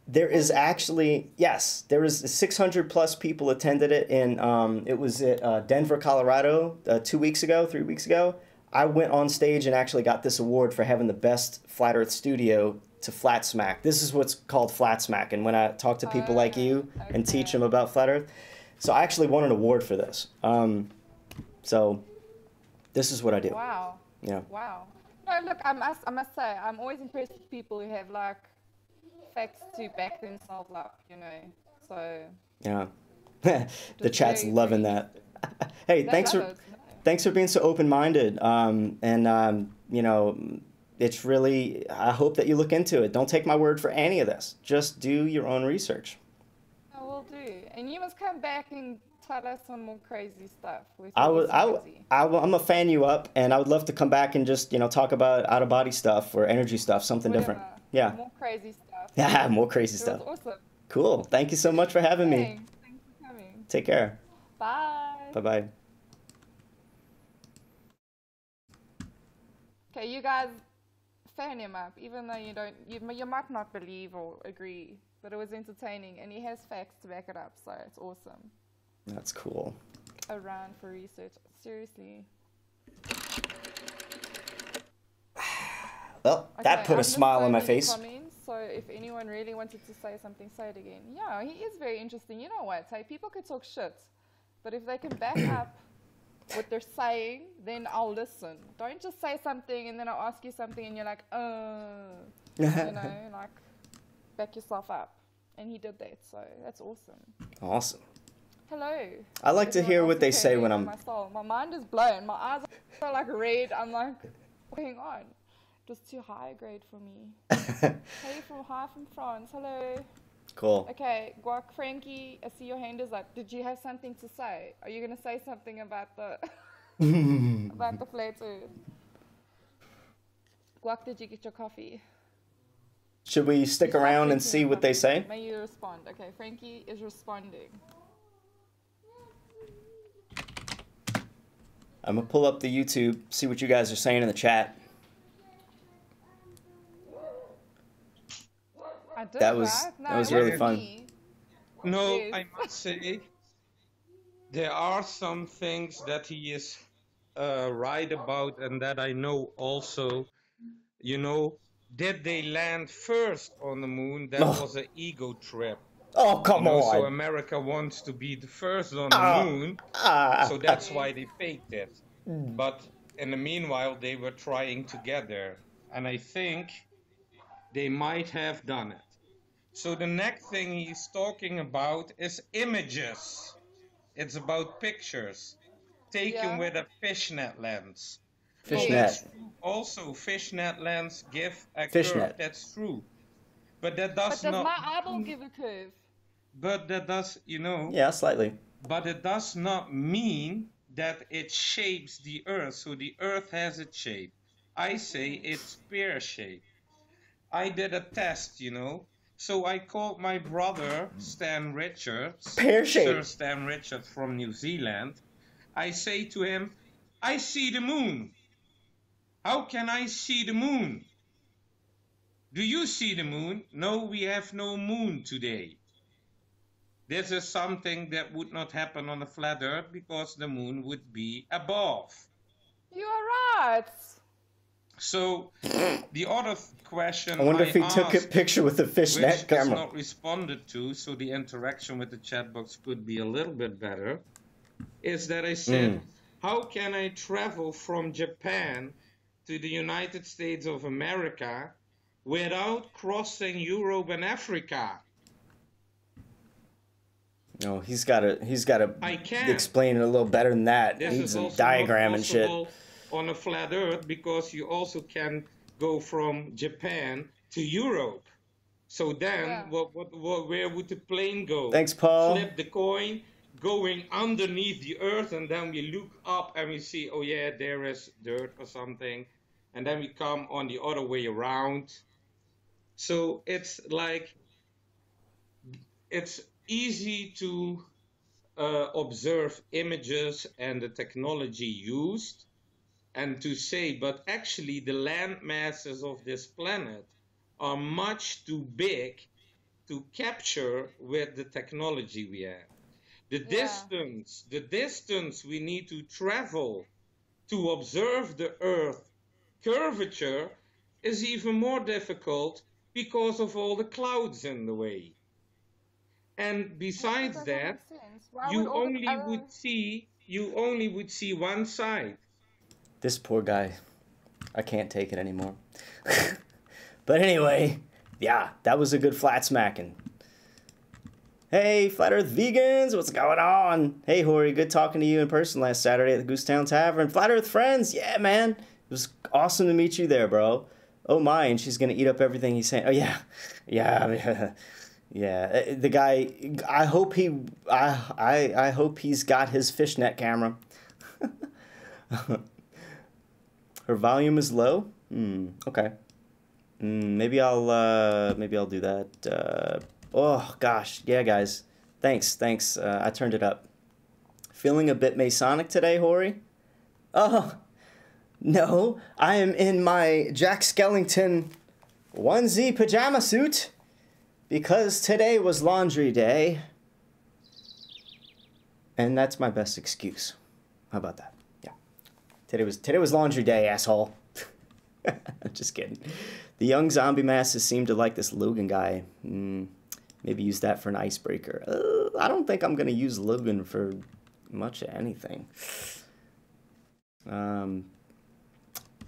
There is actually, yes, there was 600 plus people attended it, and it was at Denver, Colorado 3 weeks ago. I went on stage and actually got this award for having the best Flat Earth studio to flat smack. This is what's called flat smack, and when I talk to people like you and teach them about Flat Earth, so I actually won an award for this. So this is what I do. Wow. Yeah. Wow. No, look, I must say, I'm always impressed with people who have like facts to back themselves up, So. Yeah. The chat's loving that. Hey, thanks for being so open-minded. It's really, I hope that you look into it. Don't take my word for any of this. Just do your own research. I will do. And you must come back and tell us some more crazy stuff. I'm a fan you up, and I would love to come back and just, talk about out-of-body stuff or energy stuff, something different. Yeah. More crazy stuff. Yeah, more crazy stuff. Was awesome. Cool. Thank you so much for having me. Thanks for coming. Take care. Bye. Bye-bye. Okay, you guys, fan him up, even though you might not believe or agree, but it was entertaining, and he has facts to back it up, so it's awesome. That's cool. Around for research, seriously. Well, that put a smile on my face. Comments, so if anyone really wanted to say something, say it again. Yeah, he is very interesting. You know what? Hey, people could talk shit, but if they can back up what they're saying, then I'll listen. Don't just say something and then I'll ask you something and you're like, like back yourself up. And he did that, so that's awesome. Awesome. Hello. I like to hear what they say when I'm... My soul. My mind is blown. My eyes are like red. I'm like, what's going on? Just too high grade for me. Hey, from France. Hello. Cool. Okay, Guac Frankie, I see your hand is up. Did you have something to say? Are you gonna say something about the about the flat earth? Guac, did you get your coffee? Should we stick Stop around and drinking see your what they coffee. say? May you respond. Okay, Frankie is responding. I'm gonna pull up the YouTube, see what you guys are saying in the chat. I did That was No, that was it really wasn't fun. me. No, Yes. I must say there are some things that he is right about, and that I know also. You know, did they land first on the moon? That Oh, was an ego trip. oh You come know, so on. America wants to be the first on the Ah, moon, ah. so that's Yes. why they faked it. But in the meanwhile, they were trying together, and I think they might have done it. So the next thing he's talking about is images. It's about pictures taken Yeah. with a fishnet lens. Oh, Fishnet. that's true. Also, fishnet lens give a curve. Fishnet. That's true. But that But does does not my eyeball mean, give a curve? but that does, you know, Yeah, slightly. but it does not mean that it shapes the earth. So the earth has a shape. I say it's pear shaped. I did a test, you know. So I called my brother, Stan Richards, Pear Sir shape. Stan Richards from New Zealand. I say to him, I see the moon. How can I see the moon? Do you see the moon? No, we have no moon today. This is something that would not happen on a flat earth because the moon would be above. You are right. So the other question I wonder if he took a asked, picture with a which fishnet is camera. not responded to, so the interaction with the chat box could be a little bit better, is that I said, how can I travel from Japan to the United States of America without crossing Europe and Africa? No, he's gotta I can. explain it a little better than that. This He is needs a also diagram not and shit. possible on a flat earth because you also can go from Japan to Europe. So then, Yeah. where would the plane go? Thanks, Paul. Flip the coin, going underneath the earth, and then we look up and we see, oh yeah, there is dirt or something. And then we come on the other way around. So it's like, it's easy to observe images and the technology used and to say, but actually the land masses of this planet are much too big to capture with the technology we have. The distance we need to travel to observe the Earth curvature is even more difficult because of all the clouds in the way. And besides That that, makes sense. Why would you all the only would see one side. This poor guy. I can't take it anymore. But anyway, yeah, that was a good flat smacking. Hey, Flat Earth Vegans, what's going on? Hey, Hori, good talking to you in person last Saturday at the Goosetown Tavern. Flat Earth friends, yeah, man. It was awesome to meet you there, bro. Oh my, and she's gonna eat up everything he's saying. Oh yeah, yeah, yeah. The guy, I hope I hope he's got his fishnet camera. Her volume is low. Okay. Maybe I'll do that. Oh gosh, yeah, guys. Thanks. I turned it up. Feeling a bit Masonic today, Hori? Oh, no. I am in my Jack Skellington onesie pajama suit because today was laundry day. And that's my best excuse. How about that? Yeah. Today was laundry day, asshole. I'm just kidding. The young zombie masses seem to like this Logan guy. Maybe use that for an icebreaker. I don't think I'm going to use Logan for much of anything.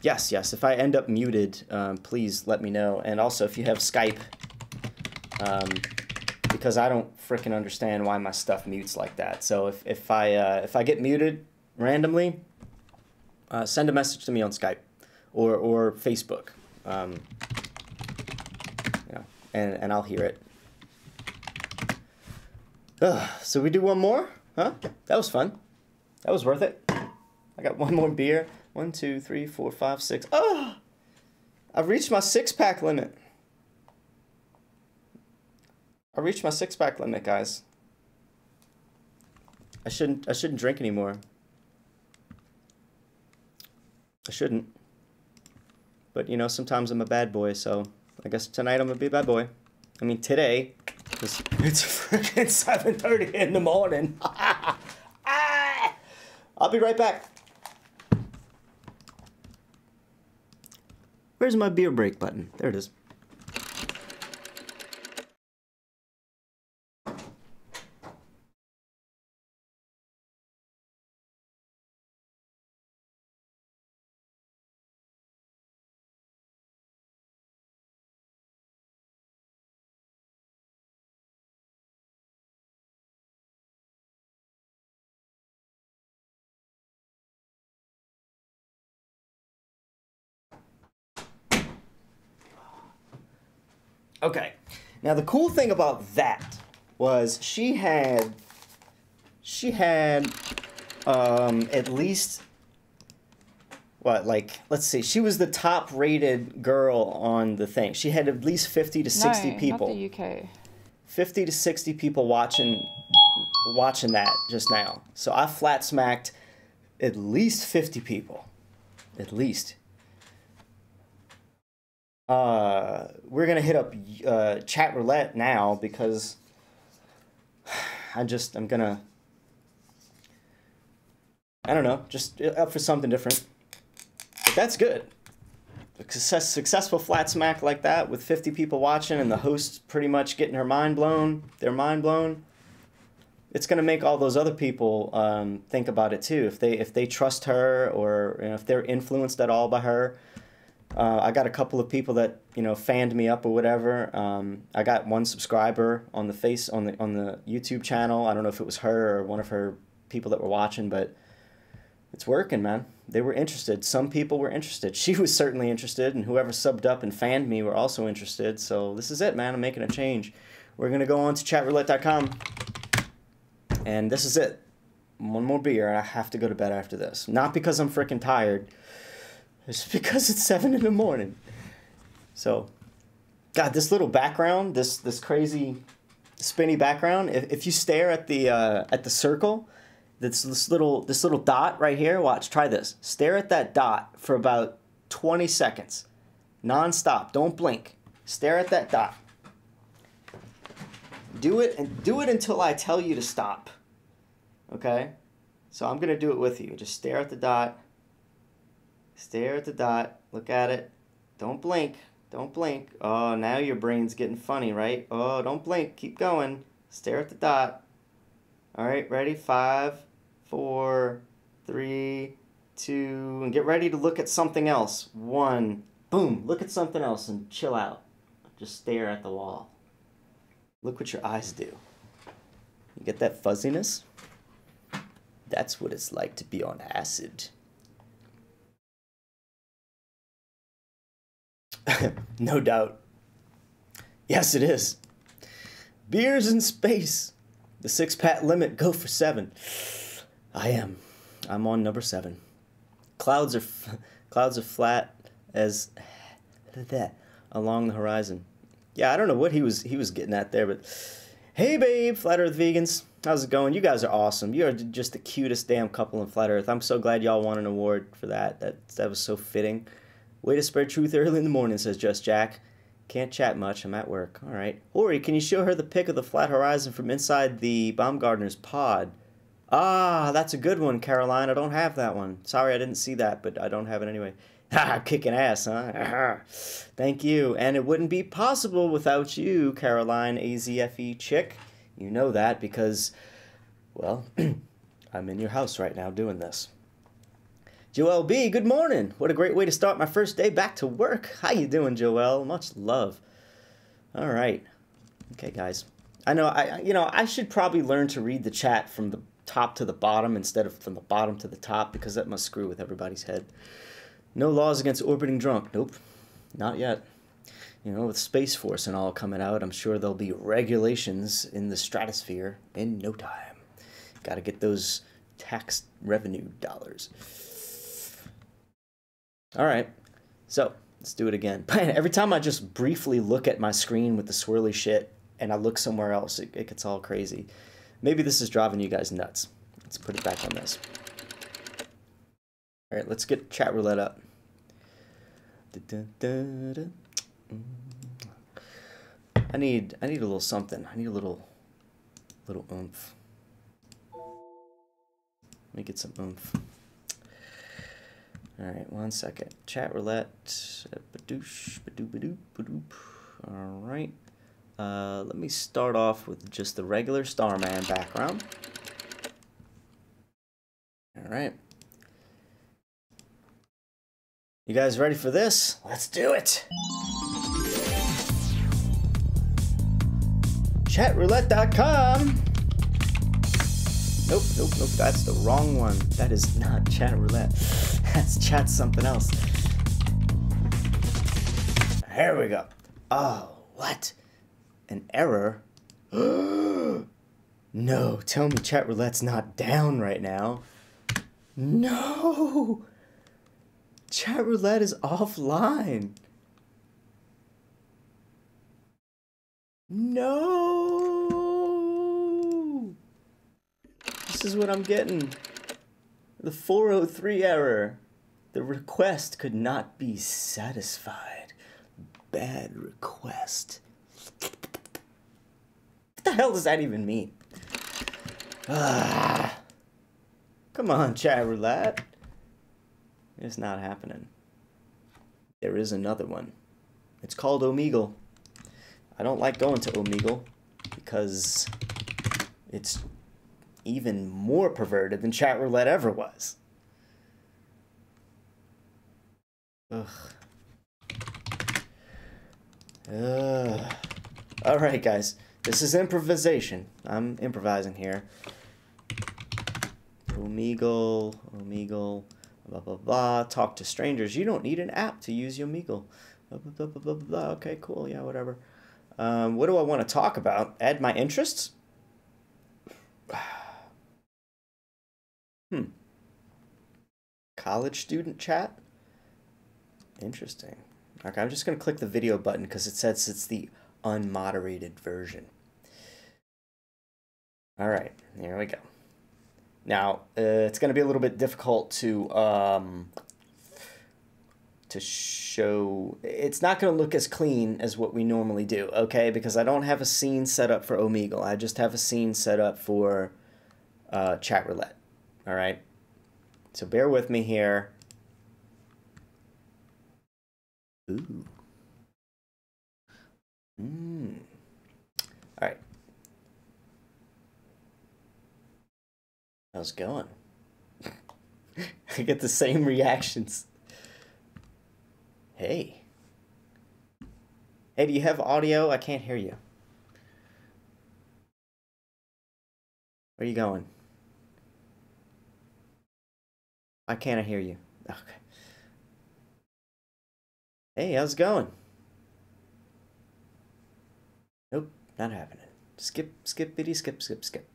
Yes. If I end up muted, please let me know. And also, if you have Skype, because I don't frickin' understand why my stuff mutes like that. So if I get muted randomly, send a message to me on Skype or Facebook. And I'll hear it. So we do one more? Huh? That was fun. That was worth it. I got one more beer. 1, 2, 3, 4, 5, 6. Oh! I've reached my 6-pack limit. I reached my 6-pack limit, guys. I shouldn't drink anymore. I shouldn't. But, you know, sometimes I'm a bad boy, so I guess tonight I'm gonna be a bad boy. I mean, today, it's freaking 7:30 in the morning. I'll be right back. Where's my beer break button? There it is. Okay, now the cool thing about that was she had at least, what, like, let's see, she was the top rated girl on the thing. She had at least 50 to 60 people. Not the UK. 50 to 60 people watching that just now. So I flat smacked at least 50 people. At least. We're gonna hit up chat roulette now because I don't know, just up for something different. But that's good. A successful flat smack like that with 50 people watching and the host pretty much getting their mind blown. It's gonna make all those other people think about it too. If they trust her, or you know, if they're influenced at all by her. I got a couple of people that, you know, fanned me up or whatever. I got one subscriber on the YouTube channel. I don't know if it was her or one of her people that were watching, but it's working, man. They were interested. Some people were interested. She was certainly interested, and whoever subbed up and fanned me were also interested. So this is it, man. I'm making a change. We're gonna go on to chatroulette.com, and this is it. One more beer, and I have to go to bed after this. Not because I'm freaking tired. It's because it's 7 in the morning. So, God, this little background, this crazy spinny background. If you stare at the circle, this little dot right here. Watch, try this. Stare at that dot for about 20 seconds, non-stop. Don't blink. Stare at that dot. Do it until I tell you to stop. Okay? So I'm gonna do it with you. Just stare at the dot. Stare at the dot. Look at it. Don't blink. Don't blink. Oh, now your brain's getting funny, right? Oh, don't blink. Keep going. Stare at the dot. All right, ready? 5, 4, 3, 2, and get ready to look at something else. 1. Boom. Look at something else and chill out. Just stare at the wall. Look what your eyes do. You get that fuzziness? That's what it's like to be on acid. No doubt. Yes, it is. Beers in space. The 6-pack limit. Go for 7. I'm on number 7. Clouds are flat as that along the horizon. Yeah, I don't know what he was getting at there, but hey, babe, Flat Earth vegans, how's it going? You guys are awesome. You are just the cutest damn couple in Flat Earth. I'm so glad y'all won an award for that. That was so fitting. Way to spread truth early in the morning, says Just Jack. Can't chat much. I'm at work. All right. Ori, can you show her the pic of the flat horizon from inside the Baumgartner's pod? Ah, that's a good one, Caroline. I don't have that one. Sorry, I didn't see that, but I don't have it anyway. Ha, kicking ass, huh? Thank you. And it wouldn't be possible without you, Caroline AZFE chick. You know that because, well, I'm in your house right now doing this. Joel B, good morning. What a great way to start my first day back to work. How you doing, Joel? Much love. All right. Okay, guys. I know I should probably learn to read the chat from the top to the bottom instead of from the bottom to the top, because that must screw with everybody's head. No laws against orbiting drunk. Nope. Not yet. You know, with Space Force and all coming out, I'm sure there'll be regulations in the stratosphere in no time. Got to get those tax revenue dollars. All right, so let's do it again. Every time I just briefly look at my screen with the swirly shit and I look somewhere else, it gets all crazy. Maybe this is driving you guys nuts. Let's put it back on this. All right, let's get chat roulette up. I need a little something. I need a little oomph. Let me get some oomph. All right, 1 second. Chat roulette. Badoosh, badoo, badoo, badoop. All right. Let me start off with just the regular Starman background. All right. You guys ready for this? Let's do it. Chatroulette.com. Nope, nope, nope. That's the wrong one. That is not chat roulette. That's chat something else. Here we go. Oh, what? An error? No, tell me chat roulette's not down right now. No! Chat roulette is offline. No! This is what I'm getting. The 403 error. The request could not be satisfied. Bad request. What the hell does that even mean? Ah. Come on, chat roulette. It's not happening. There is another one. It's called Omegle. I don't like going to Omegle because it's even more perverted than chat roulette ever was. Ugh. All right, guys. This is improvisation. I'm improvising here. Omegle, Omegle, blah, blah, blah. Talk to strangers. You don't need an app to use Omegle. Blah, blah, blah, blah, blah, blah. Okay, cool. Yeah, whatever. What do I want to talk about? Add my interests? College student chat? Interesting. Okay, I'm just going to click the video button because it says it's the unmoderated version. All right, here we go. Now, it's going to be a little bit difficult to show. It's not going to look as clean as what we normally do, okay? Because I don't have a scene set up for Omegle. I just have a scene set up for chat roulette, all right? So bear with me here. Ooh. All right. How's it going? I get the same reactions. Hey. Hey, do you have audio? I can't hear you. Where are you going? Why can't I hear you? Okay. Hey, how's it going? Nope, not happening. Skip, skip, bitty, skip, skip, skip.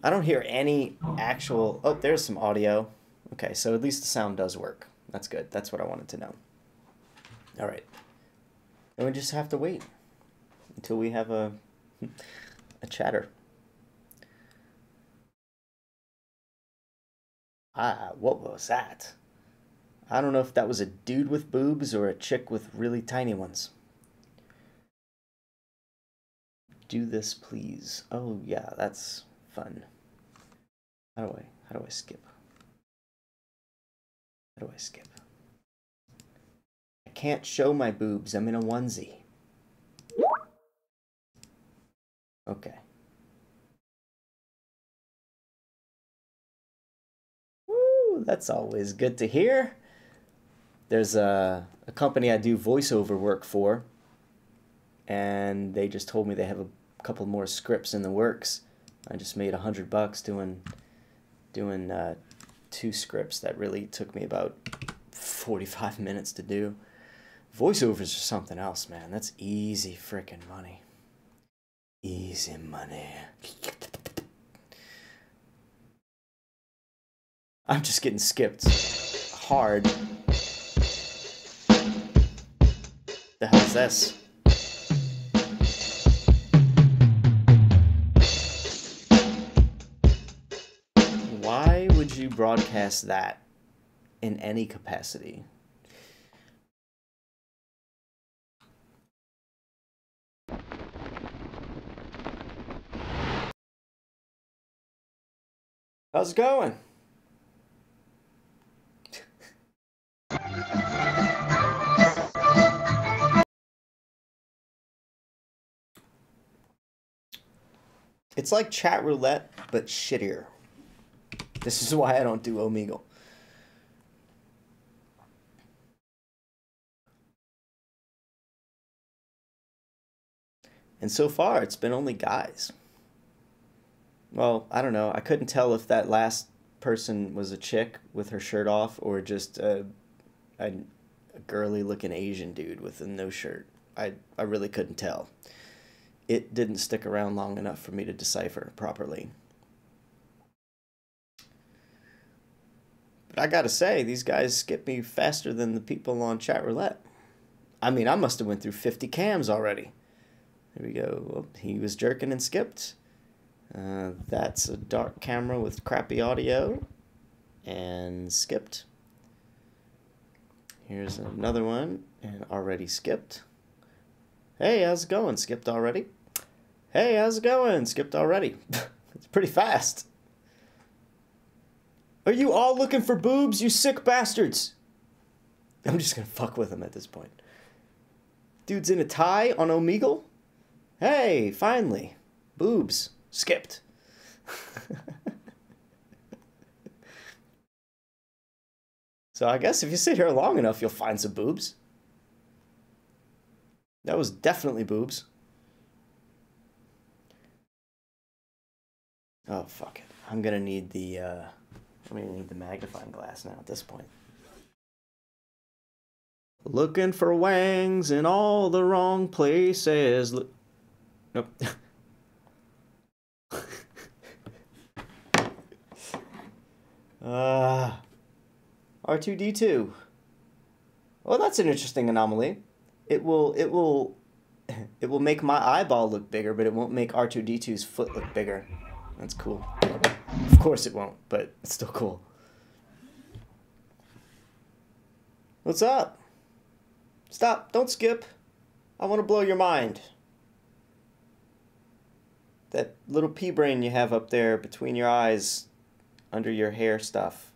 I don't hear any actual... Oh, there's some audio. Okay, so at least the sound does work. That's good. That's what I wanted to know. All right. And we just have to wait until we have a chatter. Ah, what was that? I don't know if that was a dude with boobs or a chick with really tiny ones. Do this, please. Oh, yeah, that's fun. How do I skip? How do I skip? I can't show my boobs. I'm in a onesie. Okay. Woo, that's always good to hear. There's a company I do voiceover work for, and they just told me they have a couple more scripts in the works. I just made $100 doing 2 scripts that really took me about 45 minutes to do. Voiceovers are something else, man. That's easy freaking money. Easy money. I'm just getting skipped hard. The hell is this? Why would you broadcast that in any capacity? How's it going? It's like chat roulette, but shittier. This is why I don't do Omegle. And so far, it's been only guys. Well, I don't know. I couldn't tell if that last person was a chick with her shirt off or just a girly-looking Asian dude with a no shirt. I really couldn't tell. It didn't stick around long enough for me to decipher properly. But I gotta say, these guys skip me faster than the people on chat roulette. I mean, I must have went through 50 cams already. There we go. Well, he was jerking and skipped. That's a dark camera with crappy audio. And skipped. Here's another one. And already skipped. Hey, how's it going? Skipped already. Hey, how's it going? Skipped already. It's pretty fast. Are you all looking for boobs, you sick bastards? I'm just gonna fuck with him at this point. Dude's in a tie on Omegle? Hey, finally. Boobs. Skipped. So I guess if you sit here long enough, you'll find some boobs. That was definitely boobs. Oh, fuck it. I'm gonna need the magnifying glass now at this point. Looking for wangs in all the wrong places. Nope. R2-D2. Well, that's an interesting anomaly. It will make my eyeball look bigger, but it won't make R2-D2's foot look bigger. That's cool. Of course it won't, but it's still cool. What's up? Stop, don't skip. I want to blow your mind. That little pea brain you have up there between your eyes, under your hair stuff.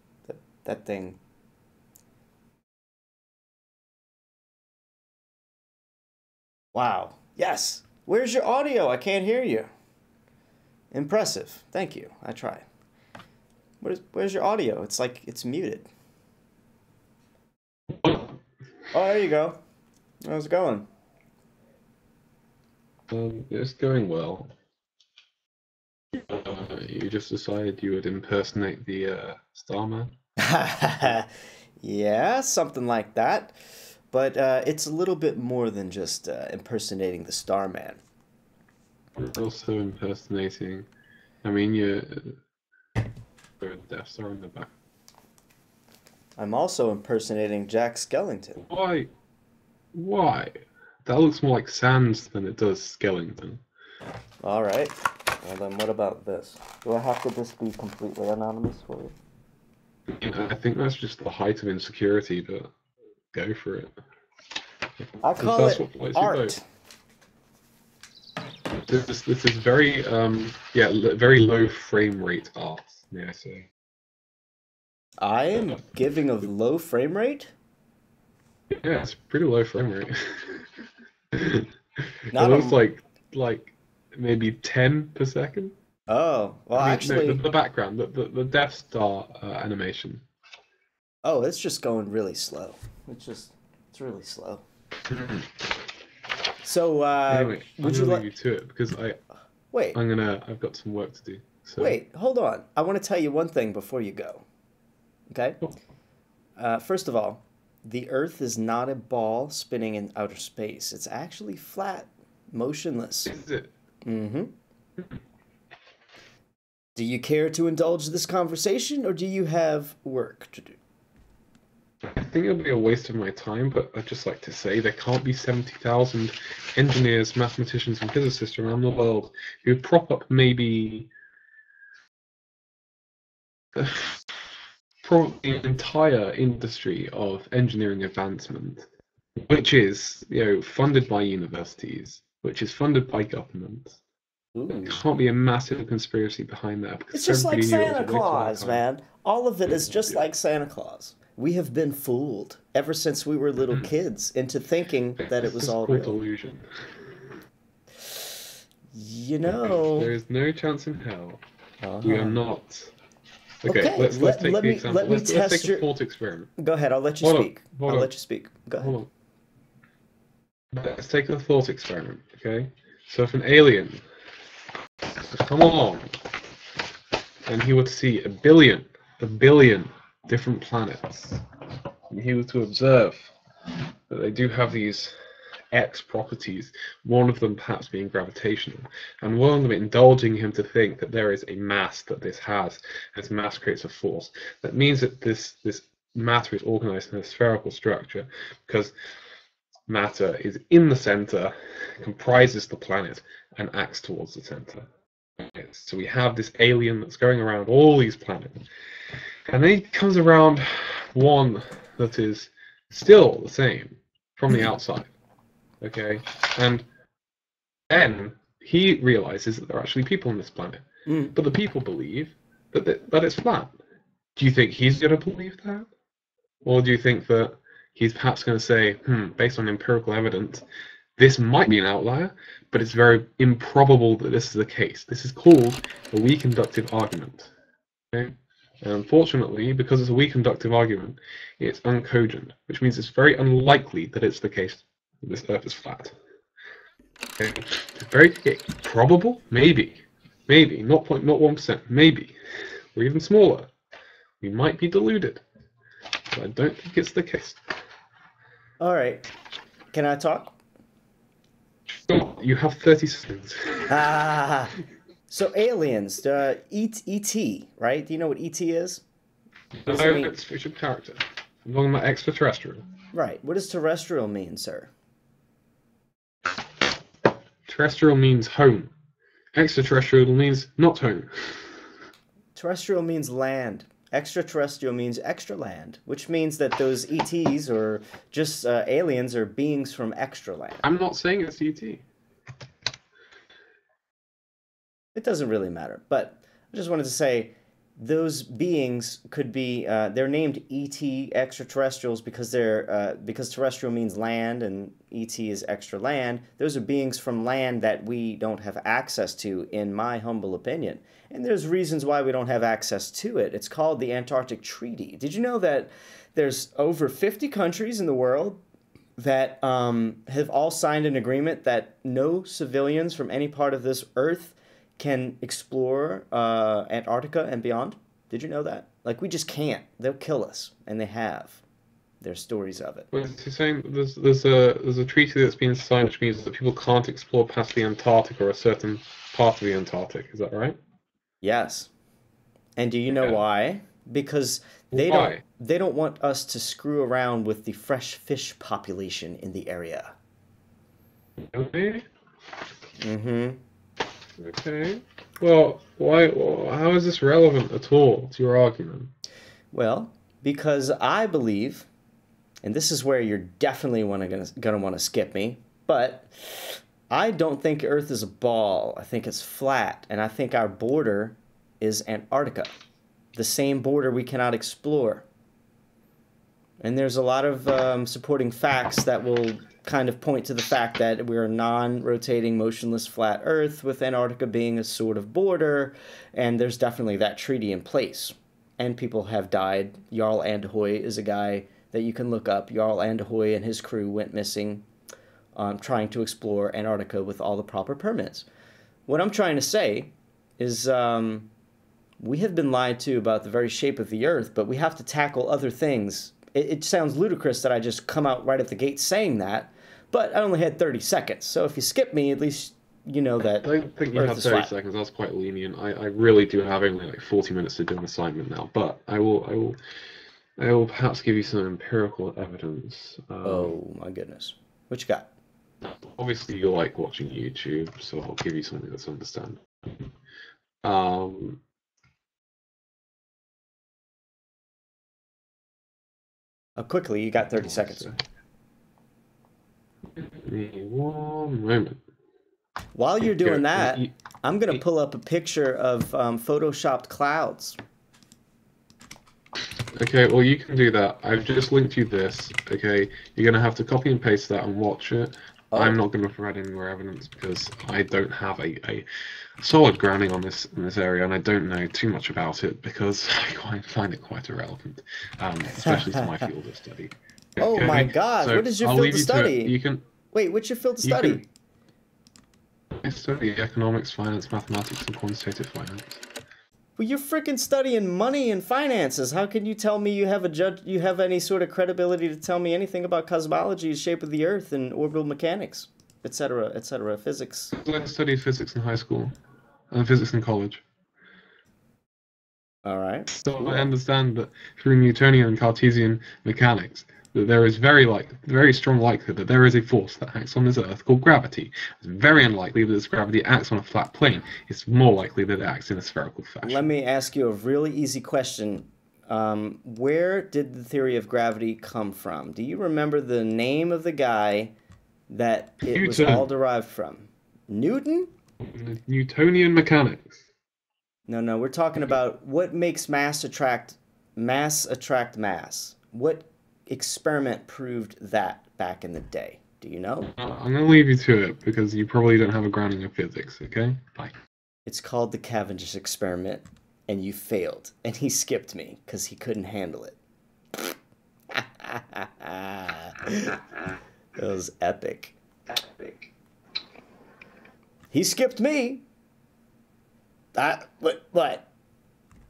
That thing. Wow. Yes. Where's your audio? I can't hear you. Impressive. Thank you. I try. Where's your audio? It's like it's muted. Oh, there you go. How's it going? It's going well. You just decided you would impersonate the Starman? Yeah, something like that. But it's a little bit more than just impersonating the Starman. You're also impersonating. I mean, you're a Death Star in the back. I'm also impersonating Jack Skellington. Why? Why? That looks more like Sans than it does Skellington. All right. Well, then what about this? Do I have to just be completely anonymous for you? I think that's just the height of insecurity, but go for it. I call it art. This is very very low frame rate art, may I say. I am giving a low frame rate? Yeah, it's pretty low frame rate. It Not looks like maybe 10 per second. Oh, well, I mean, actually, no, the background, the Death Star animation. oh, it's just going really slow. It's really slow. So, Anyway, would I'm you gonna like? leave you to it because Wait, I've got some work to do. So wait, hold on. I want to tell you one thing before you go. Okay. Cool. First of all, The Earth is not a ball spinning in outer space. It's actually flat, motionless. Is it? Mm-hmm. Do you care to indulge this conversation, or do you have work to do? I think it'll be a waste of my time, but I'd just like to say there can't be 70,000 engineers, mathematicians, and physicists around the world who prop up maybe probably an entire industry of engineering advancement, which is, funded by universities, which is funded by government. There Ooh. can't be a massive conspiracy behind that because It's just like everybody knew it was a Santa waste of our Claus, time. man. All of it is just like Santa Claus. We have been fooled ever since we were little kids into thinking that it This was is all called real. delusion. You There know. is no chance in hell. We are not. Okay, Okay, let's take the example. let me Let's test take your. a thought experiment. Go ahead. I'll let you Hold on, speak. hold I'll on, let you speak. Go ahead. hold on. Let's take a thought experiment, okay? So if an alien would come along and he would see a billion different planets, and he was to observe that they do have these X properties, one of them perhaps being gravitational, and one of them indulging him to think that there is a mass that this has, and this mass creates a force. That means that this matter is organized in a spherical structure, because matter is in the center, comprises the planet, and acts towards the center. So we have this alien that's going around all these planets, and then he comes around one that is still the same from the outside. Okay, and then he realizes that there are actually people on this planet, but the people believe that it's flat. Do you think he's going to believe that, or do you think that he's perhaps going to say, based on empirical evidence, this might be an outlier, but it's very improbable that this is the case? This is called a weak inductive argument. Okay, and unfortunately, because it's a weak inductive argument, it's uncogent, which means it's very unlikely that it's the case that this Earth is flat. Okay. Very probable, maybe, not 1%, maybe, or even smaller. We might be deluded, but I don't think it's the case. All right. Can I talk? You have 30 seconds. So aliens, ET, right? Do you know what ET is? No, it's fiction character. I'm talking about extraterrestrial. Right. What does terrestrial mean, sir? Terrestrial means home. Extraterrestrial means not home. Terrestrial means land. Extraterrestrial means extra land, which means that those ETs or just aliens are beings from extra land. I'm not saying it's ET. It doesn't really matter, but I just wanted to say those beings could be they're named ET extraterrestrials because because terrestrial means land and ET is extra land. Those are beings from land that we don't have access to, in my humble opinion. And there's reasons why we don't have access to it. It's called the Antarctic Treaty. Did you know that there's over 50 countries in the world that have all signed an agreement that no civilians from any part of this Earth can explore Antarctica and beyond? Did you know that? Like, we just can't. They'll kill us, and they have. There's stories of it. Well, you're saying there's a treaty that's been signed, which means that people can't explore past the Antarctic or a certain part of the Antarctic. Is that right? Yes. And do you know why? Because they don't want us to screw around with the fresh fish population in the area. Okay. Mm-hmm. Okay. Well, why? How is this relevant at all to your argument? Well, because I believe, and this is where you're definitely gonna want to skip me, but I don't think Earth is a ball. I think it's flat, and I think our border is Antarctica, the same border we cannot explore. And there's a lot of supporting facts that will kind of point to the fact that we're a non-rotating, motionless, flat Earth, with Antarctica being a sort of border, and there's definitely that treaty in place. And people have died. Jarl Anderhoy is a guy that you can look up. Jarl Anderhoy and his crew went missing trying to explore Antarctica with all the proper permits. What I'm trying to say is we have been lied to about the very shape of the Earth, but we have to tackle other things it sounds ludicrous that I just come out right at the gate saying that, but I only had 30 seconds. So if you skip me, at least you know that I don't think you Earth have is 30 flat. seconds. That's quite lenient. I really do have only like 40 minutes to do an assignment now, but I will perhaps give you some empirical evidence. Oh my goodness. What you got? Obviously, you like watching YouTube, so I'll give you something that's understandable. Um, Quickly, you got 30 seconds. Give me one moment. While you're doing that, You- I'm going to pull up a picture of photoshopped clouds. Okay, well, you can do that. I've just linked you this. Okay, you're gonna have to copy and paste that and watch it. Oh. I'm not gonna provide any more evidence because I don't have a solid grounding on this in this area, and I don't know too much about it because I find it quite irrelevant, especially to my field of study. Oh my God! So what is your I'll field leave of you to it. study? You can. Wait, what's your field of You study? I study economics, finance, mathematics, and quantitative finance. Well, you're freaking studying money and finances. How can you tell me you have any sort of credibility to tell me anything about cosmology, the shape of the Earth, and orbital mechanics, etc., physics? I studied physics in high school and physics in college. All right. So Cool. I understand that through Newtonian and Cartesian mechanics, that there is very strong likelihood that there is a force that acts on this Earth called gravity. It's very unlikely that this gravity acts on a flat plane. It's more likely that it acts in a spherical fashion. Let me ask you a really easy question. Where did the theory of gravity come from? Do you remember the name of the guy that it was Newton. all derived from? Newton? Newtonian mechanics. No, we're talking about what makes mass attract mass. What experiment proved that back in the day? Do you know? I'm going to leave you to it because you probably don't have a grounding in physics, okay? Bye. It's called the Cavendish experiment, and you failed. And he skipped me because he couldn't handle it. It was epic. He skipped me. What?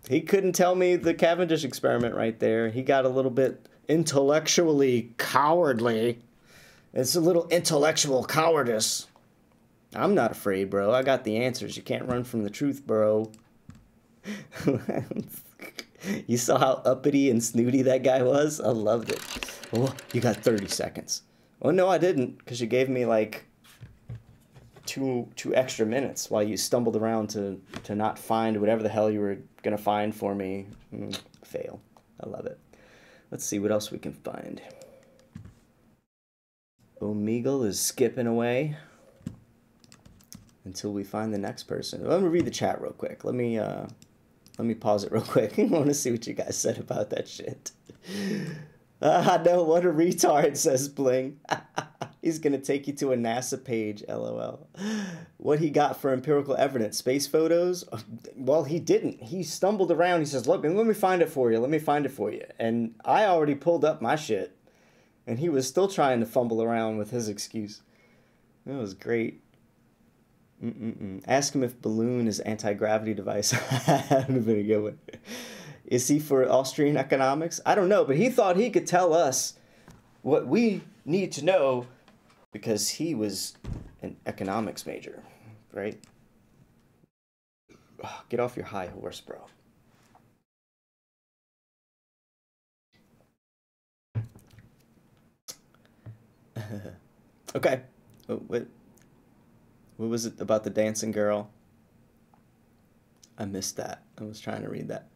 He couldn't tell me the Cavendish experiment right there. He got a little bit intellectually cowardly. It's a little intellectual cowardice. I'm not afraid, bro. I got the answers. You can't run from the truth, bro. You saw how uppity and snooty that guy was? I loved it. Oh, you got 30 seconds. Oh, no, I didn't, because you gave me, like, two extra minutes while you stumbled around to not find whatever the hell you were going to find for me. Fail. I love it. Let's see what else we can find. Omegle is skipping away until we find the next person. Let me read the chat real quick. Let me pause it real quick. I want to see what you guys said about that shit. No, what a retard, says Bling. He's going to take you to a NASA page, LOL. What he got for empirical evidence? Space photos? Well, he didn't. He stumbled around. He says, look, let me find it for you. And I already pulled up my shit. And he was still trying to fumble around with his excuse. That was great. Ask him if balloon is anti-gravity device. That would have been a good one. Is he for Austrian economics? I don't know, but he thought he could tell us what we need to know because he was an economics major, right? Get off your high horse, bro. Okay. What was it about the dancing girl? I missed that. I was trying to read that.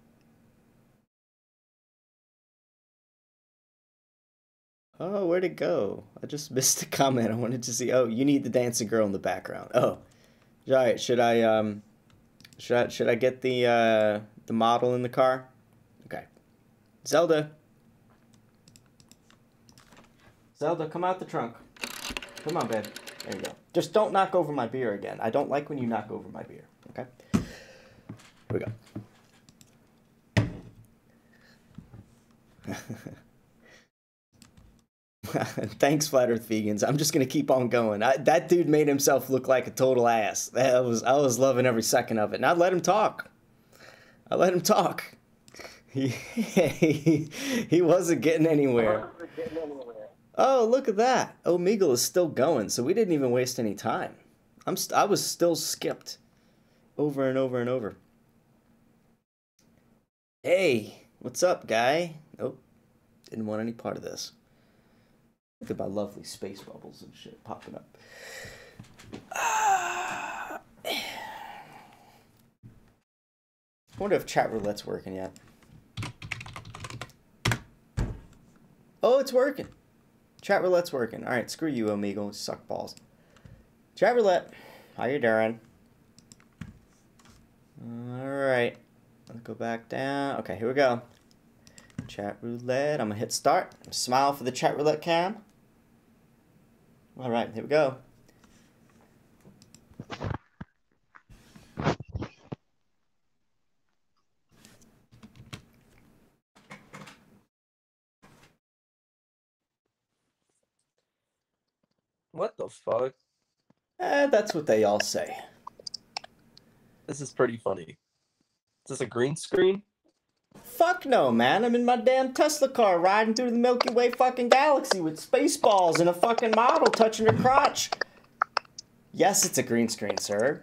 Oh, where'd it go? I just missed the comment. I wanted to see. Oh, you need the dancing girl in the background. Oh, all right. Should I get the model in the car? Okay. Zelda, come out the trunk. Come on, babe. There you go. Just don't knock over my beer again. I don't like when you knock over my beer. Okay. Here we go. Thanks, Flat Earth Vegans. I'm just gonna keep on going. That dude made himself look like a total ass. I was loving every second of it. And I let him talk. he wasn't getting anywhere. Oh, look at that. Omegle is still going, so we didn't even waste any time. I was still skipped over and over and over. Hey, what's up, guy? Oh, didn't want any part of this. Look at my lovely space bubbles and shit popping up. I wonder if chat roulette's working yet. Oh, it's working. Chat roulette's working. All right, screw you, Omegle. Suck balls. Chat roulette, how you doing? All right, let's go back down. Okay, here we go. Chat roulette. I'm gonna hit start. Smile for the chat roulette cam. All right, here we go. What the fuck? That's what they all say. This is pretty funny. Is this a green screen? Fuck no, man. I'm in my damn Tesla car riding through the Milky Way fucking galaxy with space balls and a fucking model touching her crotch. Yes, it's a green screen, sir.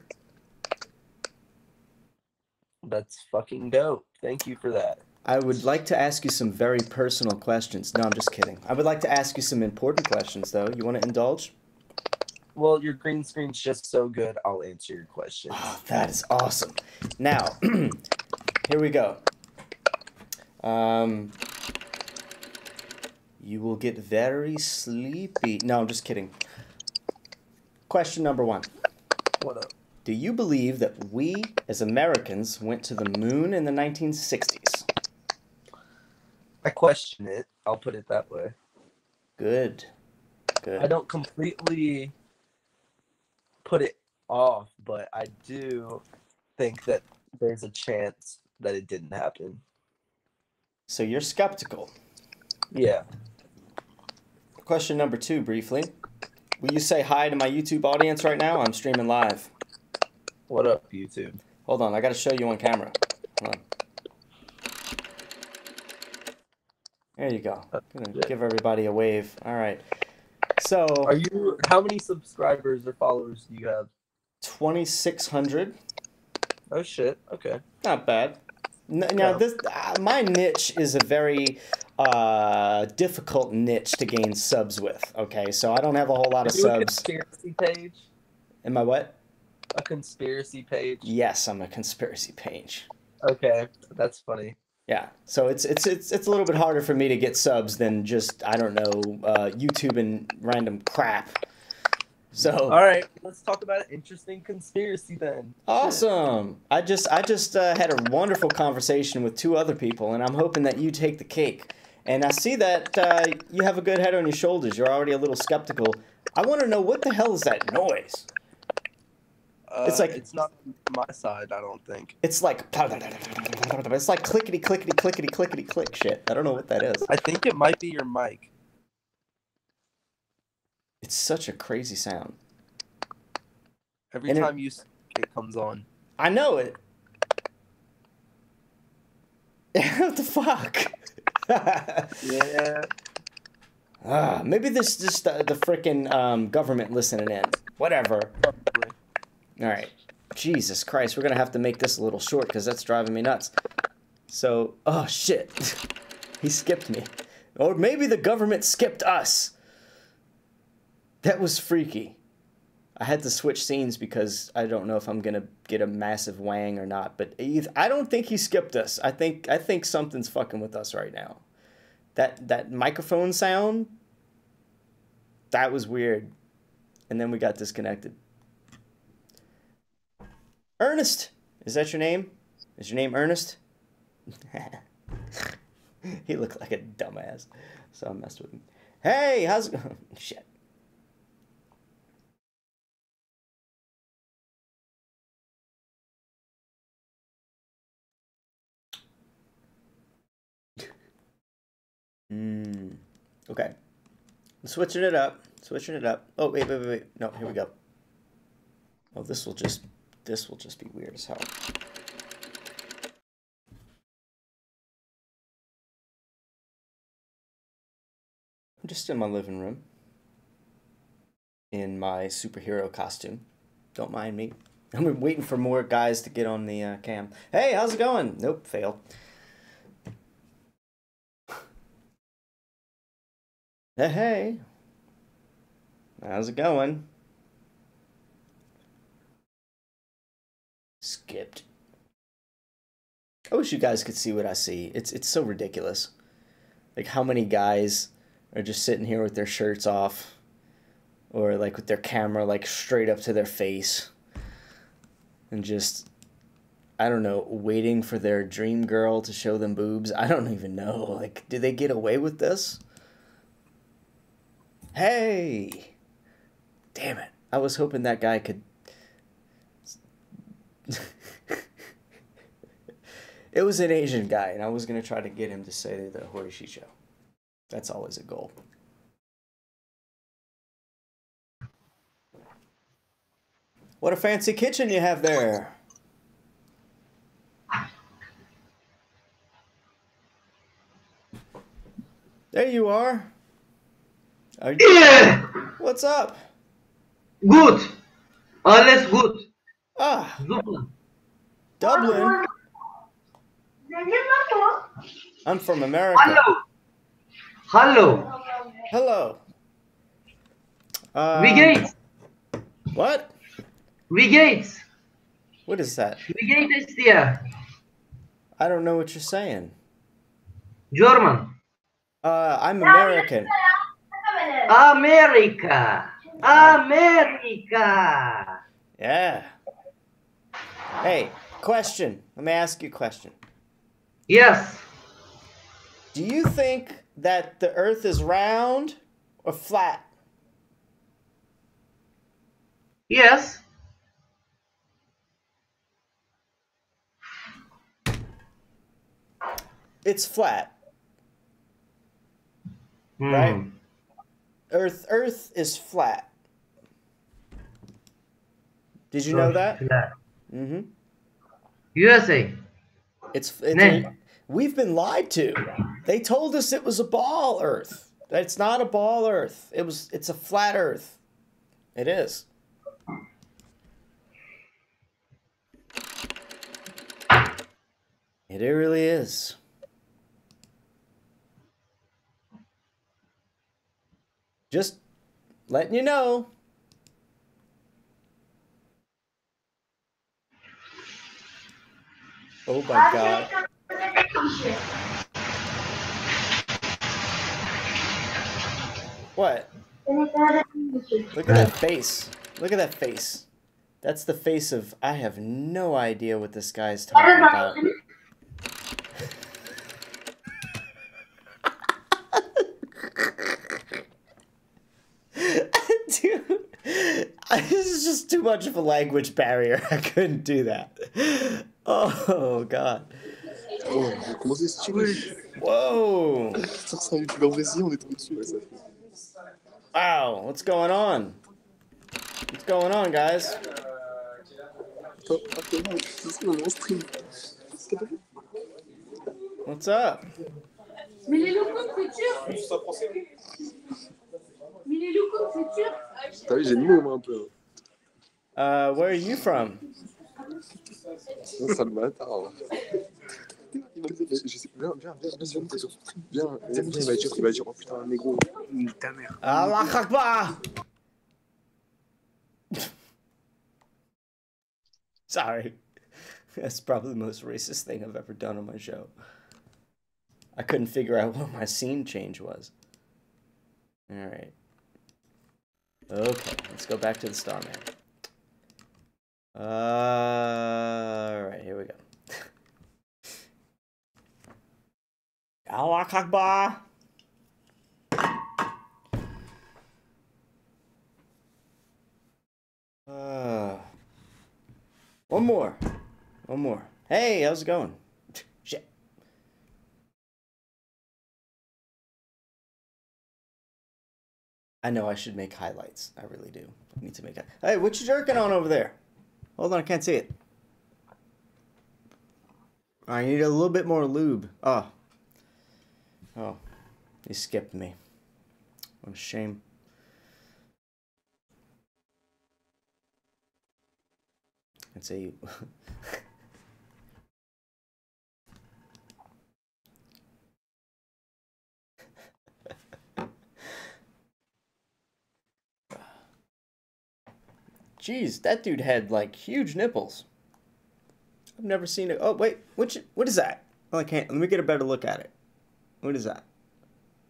That's fucking dope. Thank you for that. I would like to ask you some very personal questions. No, I'm just kidding. I would like to ask you some important questions, though. You want to indulge? Well, your green screen's just so good, I'll answer your questions. Oh, that is awesome. Now, here we go. You will get very sleepy. No, I'm just kidding. Question number 1. What up? Do you believe that we, as Americans, went to the moon in the 1960s? I question it. I'll put it that way. Good. Good. I don't completely put it off, but I do think that there's a chance that it didn't happen. So you're skeptical. Yeah. Question number 2, briefly. Will you say hi to my YouTube audience right now? I'm streaming live. What up, YouTube? Hold on, I gotta show you on camera. Hold on. There you go. Gonna give everybody a wave. All right. So. How many subscribers or followers do you have? 2,600. Oh shit. Okay. Not bad. Now this, my niche is a very difficult niche to gain subs with. Okay, so I don't have a whole lot of subs. A conspiracy page? Am I what? A conspiracy page? Yes, I'm a conspiracy page. Okay, that's funny. Yeah, so it's a little bit harder for me to get subs than just, I don't know, YouTube and random crap. So all right, let's talk about an interesting conspiracy then. Awesome. I just had a wonderful conversation with 2 other people, and I'm hoping that you take the cake. And I see that you have a good head on your shoulders. You're already a little skeptical. I want to know, what the hell is that noise? It's not my side, I don't think. It's like clickety clickety clickety clickety click shit. I don't know what that is. I think it might be your mic. It's such a crazy sound. Every time you speak, it comes on. I know it. What the fuck? Yeah. Maybe this is just the frickin' government listening in. Whatever. Probably. All right. Jesus Christ, we're going to have to make this a little short because that's driving me nuts. So, oh shit. He skipped me. Or maybe the government skipped us. That was freaky. I had to switch scenes because I don't know if I'm going to get a massive wang or not. But I don't think he skipped us. I think something's fucking with us right now. That microphone sound, that was weird. And then we got disconnected. Ernest, is that your name? Is your name Ernest? He looked like a dumbass, so I messed with him. Hey, how's it going? Shit. Okay. Switching it up. Oh, wait. No, here we go. Oh, this will just be weird as hell. I'm just in my living room. In my superhero costume. Don't mind me. I'm waiting for more guys to get on the cam. Hey, how's it going? Nope, failed. Hey. How's it going? Skipped. I wish you guys could see what I see. It's so ridiculous. Like how many guys are just sitting here with their shirts off or like with their camera like straight up to their face and just, I don't know, waiting for their dream girl to show them boobs. I don't even know. Like, do they get away with this? Hey! Damn it. I was hoping that guy could... It was an Asian guy, and I was going to try to get him to say the Horishi show. That's always a goal. What a fancy kitchen you have there. There you are. Yeah. What's up? Good. Alles gut. Ah, Super. Dublin. I'm from America. Hello. Hello. Hello. Wie geht's? What? Wie geht's? What is that? Wie geht es dir? I don't know what you're saying. German. I'm American. America. America. Yeah. Hey, question. Let me ask you a question. Yes. Do you think that the Earth is round or flat? Yes. It's flat, right? Earth is flat. Did you know that? Mm-hmm. USA. We've been lied to. They told us it was a ball Earth. It's not a ball Earth. It's a flat Earth. It is. It really is. Just letting you know. Oh my God. What? Look at that face. Look at that face. That's the face of, I have no idea what this guy's talking about. Dude, this is just too much of a language barrier. I couldn't do that. Oh, God. Oh, comment c'est stylé. Whoa. Ça ressemble à un youtubeur brésilien, on est tombé dessus. Ouais, ça fait. Wow, what's going on? What's going on, guys? Attends, je suis dans mon stream. T'as pas vu? What's up? Mais les locaux de futur. Mais les locaux de futur. T'as vu, j'ai le mot, moi, un peu. Where are you from? C'est ça le bâtard. Il m'a dit, je sais, viens sur son stream. Viens, il va dire, oh putain, négro, nique ta mère. Allah Akbar! Sorry. That's probably the most racist thing I've ever done on my show. I couldn't figure out what my scene change was. Alright. Okay, let's go back to the Starman. Alright, here we go. Allah Akbar! One more. One more. Hey, how's it going? Shit. I know I should make highlights. I really do. I need to make Hey, what you jerking on over there? Hold on, I can't see it. I need a little bit more lube. Oh. Oh. You skipped me. What a shame. I'd say you. Jeez, that dude had like huge nipples. I've never seen it. Oh wait, what is that? Oh, I can't. Let me get a better look at it. What is that?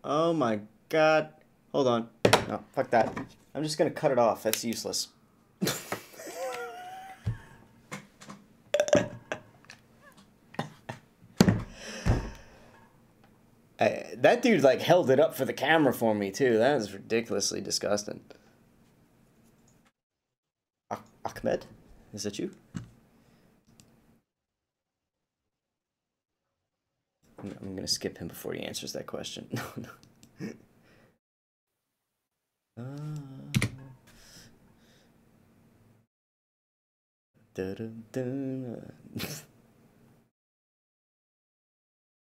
Oh my god. Hold on. No, fuck that. I'm just gonna cut it off. That's useless. That dude like held it up for the camera for me too. That is ridiculously disgusting. Ahmed, is that you? I'm gonna skip him before he answers that question. No, no.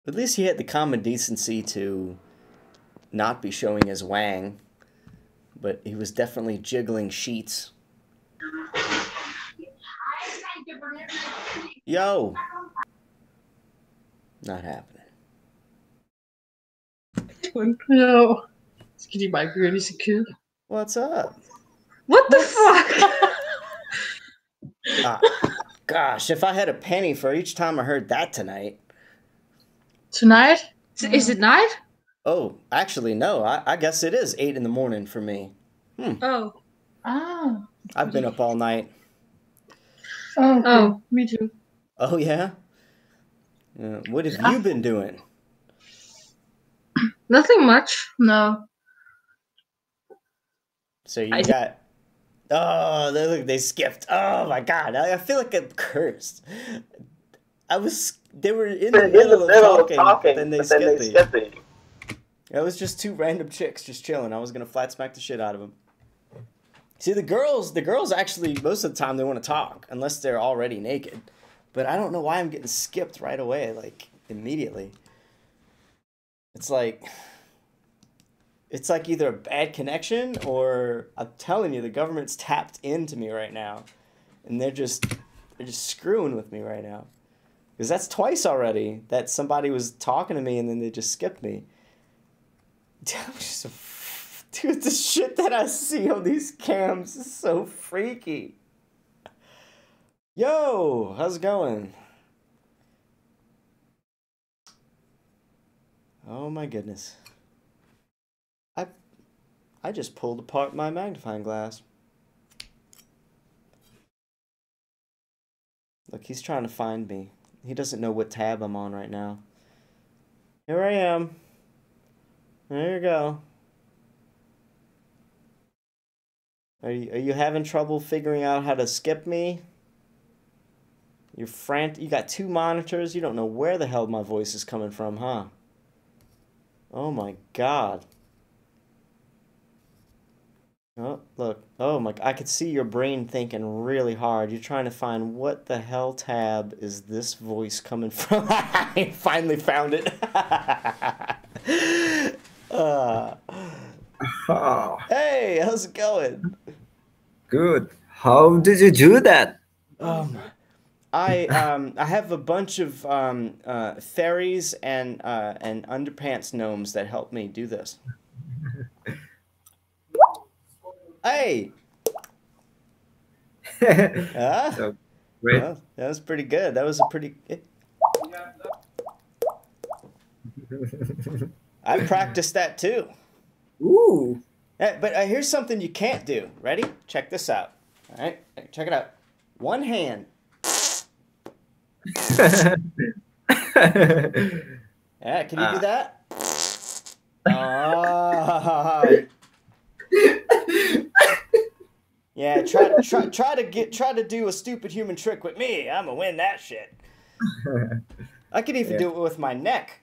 At least he had the common decency to not be showing his wang, but he was definitely jiggling sheets. Yo! Not happening. No. Skal de bare gøre lige så ked? What's up? What the fuck? Gosh, if I had a penny for each time I heard that tonight. Tonight? Is it night? Oh, actually, no. I guess it is 8 in the morning for me. Oh. Ah. I've been up all night. Oh, oh, me too. Oh, yeah? What have you been doing? Nothing much, no. So you got... Oh, look, they skipped. Oh, my God. I feel like I'm cursed. They were in the middle of talking, but then they skipped me. It was just two random chicks just chilling. I was going to flat smack the shit out of them. See, the girls actually, most of the time, they want to talk, unless they're already naked. But I don't know why I'm getting skipped right away, like, immediately. It's like either a bad connection or, I'm telling you, the government's tapped into me right now. And they're just screwing with me right now. Because that's twice already that somebody was talking to me and then they just skipped me. Dude, the shit that I see on these cams is so freaky. Yo, how's it going? Oh my goodness. I just pulled apart my magnifying glass. Look, he's trying to find me. He doesn't know what tab I'm on right now. Here I am. There you go. Are you having trouble figuring out how to skip me? You got 2 monitors. You don't know where the hell my voice is coming from, huh? Oh my God. Oh, look. Oh my, I could see your brain thinking really hard. You're trying to find what the hell tab is this voice coming from? I finally found it. Hey, how's it going? Good. How did you do that? I have a bunch of fairies and underpants gnomes that help me do this. Hey. So great. Well, that was pretty good. That was a pretty. I practiced that too. Ooh. But here's something you can't do. Ready? Check this out. All right, check it out. One hand. Yeah, can you do that? Yeah, try to do a stupid human trick with me. I'm gonna win that shit. I could even do it with my neck.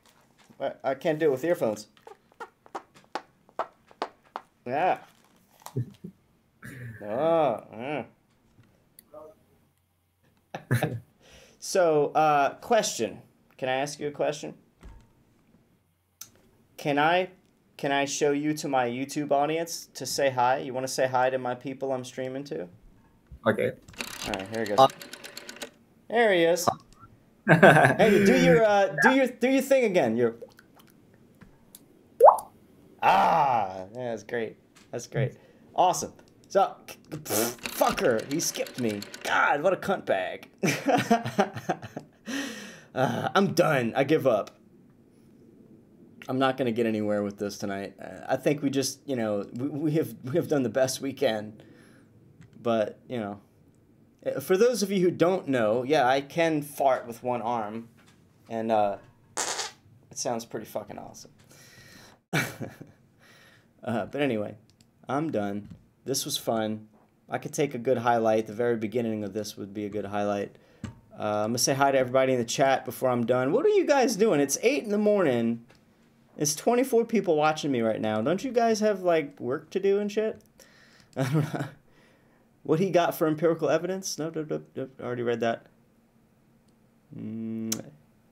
I can't do it with earphones. Yeah. So, question. Can I ask you a question? Can I can I show you to my YouTube audience to say hi? You want to say hi to my people I'm streaming to? Okay. All right, here he goes. There he is. Hey, do your thing again. Yeah, that's great. That's great. Awesome. So, fucker, he skipped me. God, what a cunt bag. I'm done. I give up. I'm not gonna get anywhere with this tonight. I think we just, you know, we have done the best we can. But, you know, for those of you who don't know, yeah, I can fart with one arm, and it sounds pretty fucking awesome. But anyway, I'm done. This was fun. I could take a good highlight. The very beginning of this would be a good highlight. I'm gonna say hi to everybody in the chat before I'm done. What are you guys doing? It's 8 in the morning. It's 24 people watching me right now. Don't you guys have, like, work to do and shit? I don't know. What he got for empirical evidence? No, I already read that.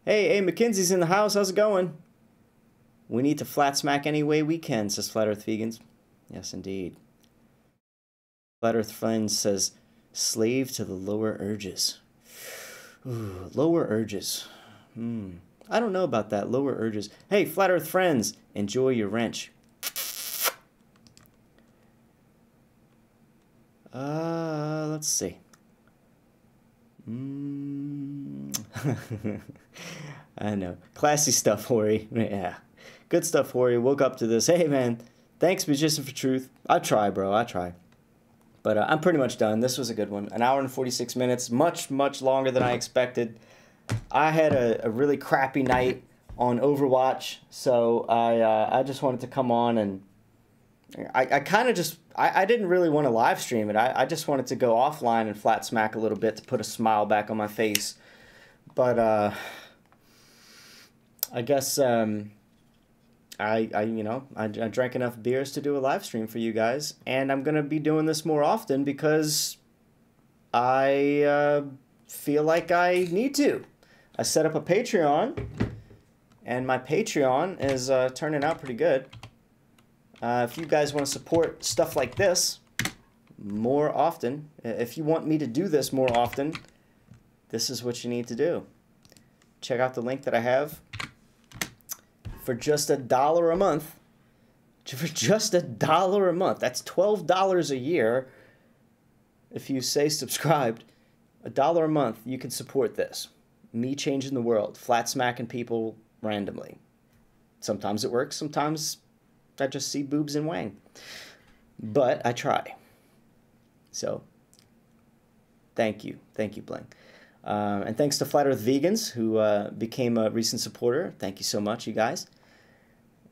Hey, Mackenzie's in the house. How's it going? We need to flat smack any way we can, says Flat Earth Vegans. Yes, indeed. Flat Earth Friends says, slave to the lower urges. Ooh, lower urges. I don't know about that. Lower urges. Hey, Flat Earth Friends, enjoy your wrench. Let's see. I know. Classy stuff, Hori. Yeah. Good stuff, Hori. Woke up to this. Hey, man. Thanks, Magician for Truth. I try, bro. I try. But I'm pretty much done. This was a good one. 1 hour and 46 minutes. Much, much longer than I expected. I had a really crappy night on Overwatch, so I just wanted to come on and I kind of just I didn't really want to live stream it. I just wanted to go offline and flat smack a little bit to put a smile back on my face. But I guess I drank enough beers to do a live stream for you guys, and I'm gonna be doing this more often because I feel like I need to. I set up a Patreon, and my Patreon is turning out pretty good. If you guys want to support stuff like this more often, if you want me to do this more often, this is what you need to do. Check out the link that I have. For just $1 a month, for just $1 a month, that's $12 a year. If you say subscribed, $1 a month, you can support this. Me changing the world, flat smacking people randomly. Sometimes it works, sometimes I just see boobs and wang. But I try. So, thank you, Bling. And thanks to Flat Earth Vegans, who became a recent supporter. Thank you so much, you guys.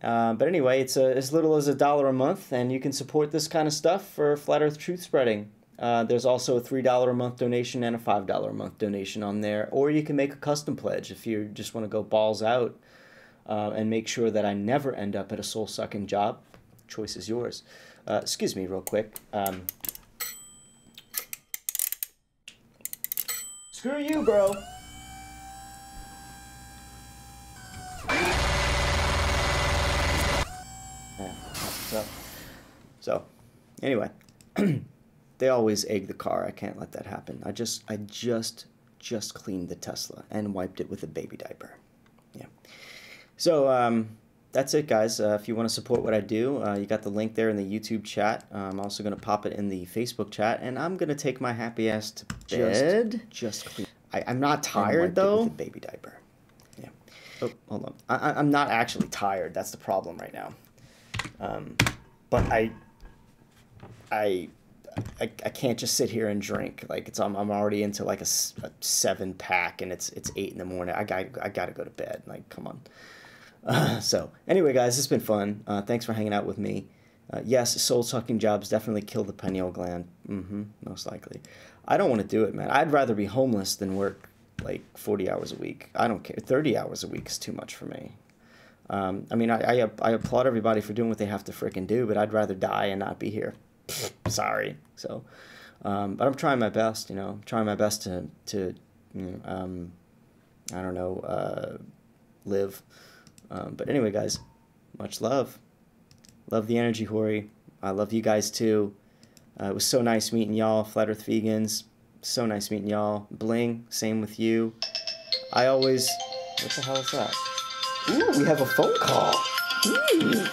But anyway, it's as little as $1 a month, and you can support this kind of stuff for Flat Earth truth spreading. There's also a $3 a month donation and a $5 a month donation on there. Or you can make a custom pledge if you just want to go balls out and make sure that I never end up at a soul-sucking job. Choice is yours. Excuse me real quick. Screw you, bro. Yeah, so anyway, they always egg the car. I can't let that happen. I just cleaned the Tesla and wiped it with a baby diaper. Yeah. So that's it, guys. If you want to support what I do, you got the link there in the YouTube chat. I'm also going to pop it in the Facebook chat, and I'm going to take my happy ass to bed. Just clean. I'm not tired, though. With a baby diaper. Yeah. Oh, hold on. I'm not actually tired. That's the problem right now. But I can't just sit here and drink. Like I'm already into like a 7-pack, and it's 8 in the morning. I gotta go to bed. Like, come on. So anyway, guys, it's been fun. Thanks for hanging out with me. Yes, soul-sucking jobs definitely kill the pineal gland. Most likely. I don't want to do it, man. I'd rather be homeless than work like 40 hours a week. I don't care. 30 hours a week is too much for me. I mean, I applaud everybody for doing what they have to frickin' do, but I'd rather die and not be here. Sorry. So, but I'm trying my best, you know. I'm trying my best to I don't know, live. But anyway, guys, much love. Love the energy, Hori. I love you guys too. It was so nice meeting y'all, Flat Earth Vegans. So nice meeting y'all. Bling, same with you. I always... What the hell is that? Ooh, we have a phone call.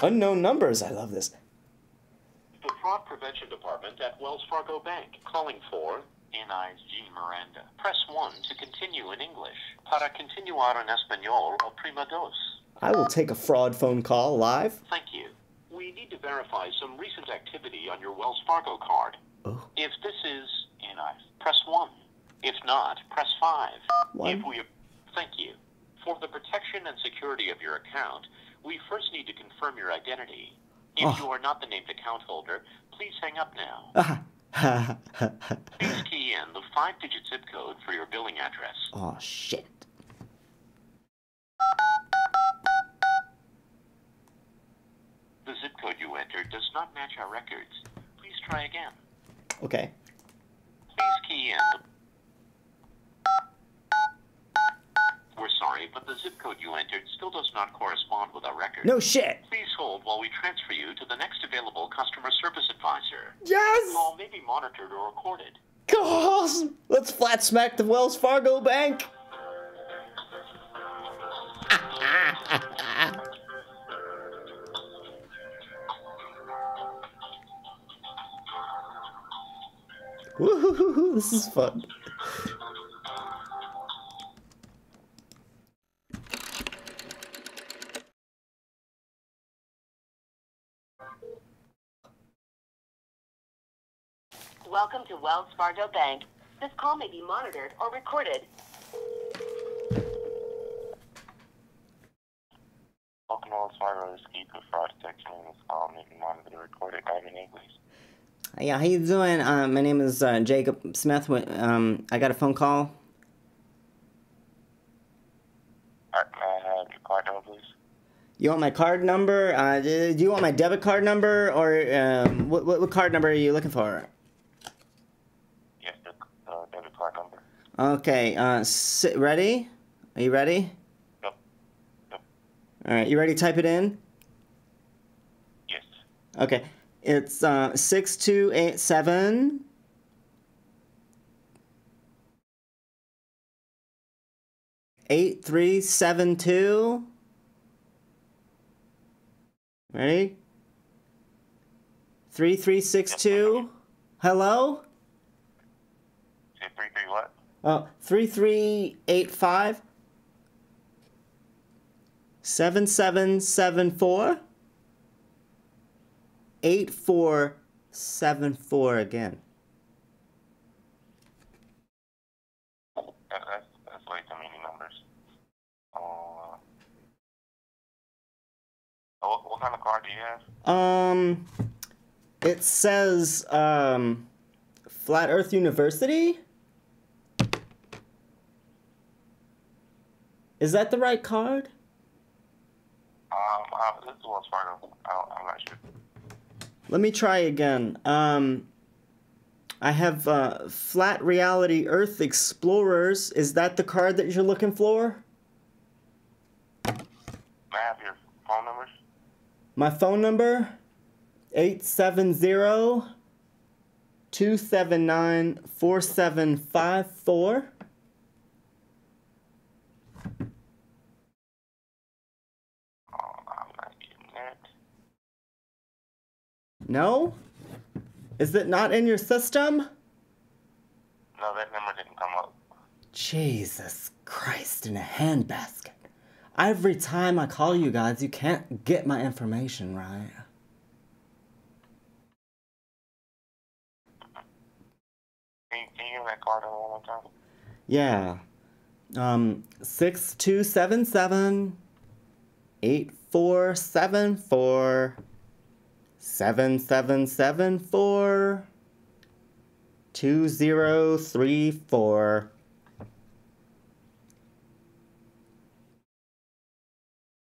Unknown numbers. I love this. The Fraud Prevention Department at Wells Fargo Bank. Calling for Inez G. Miranda. Press 1 to continue in English. Para continuar en español, oprima dos. I will take a fraud phone call live. Thank you. We need to verify some recent activity on your Wells Fargo card. Oh. If this is Inez, press 1. If not, press 5. Thank you. For the protection and security of your account, we first need to confirm your identity. If you are not the named account holder, please hang up now. Please key in the 5-digit zip code for your billing address. Oh, shit. The zip code you entered does not match our records. Please try again. Okay. Please key in. We're sorry, but the zip code you entered still does not correspond with our records. No shit. Please hold while we transfer you to the next available customer service advisor. Yes! The call may be monitored or recorded. Gosh, let's flat smack the Wells Fargo Bank. Woohoo, this is fun. Welcome to Wells Fargo Bank. This call may be monitored or recorded. Welcome to Wells Fargo. This is Keith with Fraud Detection. This call may be monitored or recorded. Have your name, please. Yeah, how you doing? My name is Jacob Smith. I got a phone call. May I have your card number, please? You want my card number? Do you want my debit card number, or what card number are you looking for? Yes, the debit card number. Okay, ready? Are you ready? Yep. All right, you ready to type it in? Yes. Okay, it's 6287 8372. Ready? 3362. Hello? Say 33 what? 3385 7774 8474 again. That's way too many numbers. What kind of card do you have? It says Flat Earth University? Is that the right card? This is Wells Fargo. I'm not sure. Let me try again. I have Flat Reality Earth Explorers. Is that the card that you're looking for? May I have your phone numbers? My phone number? 870-279-4754. No? Is it not in your system? No, that number didn't come up. Jesus Christ, in a handbasket. Every time I call you guys, you can't get my information right. Can you give that card number one more time? Yeah. 6277 8474 7774 2034.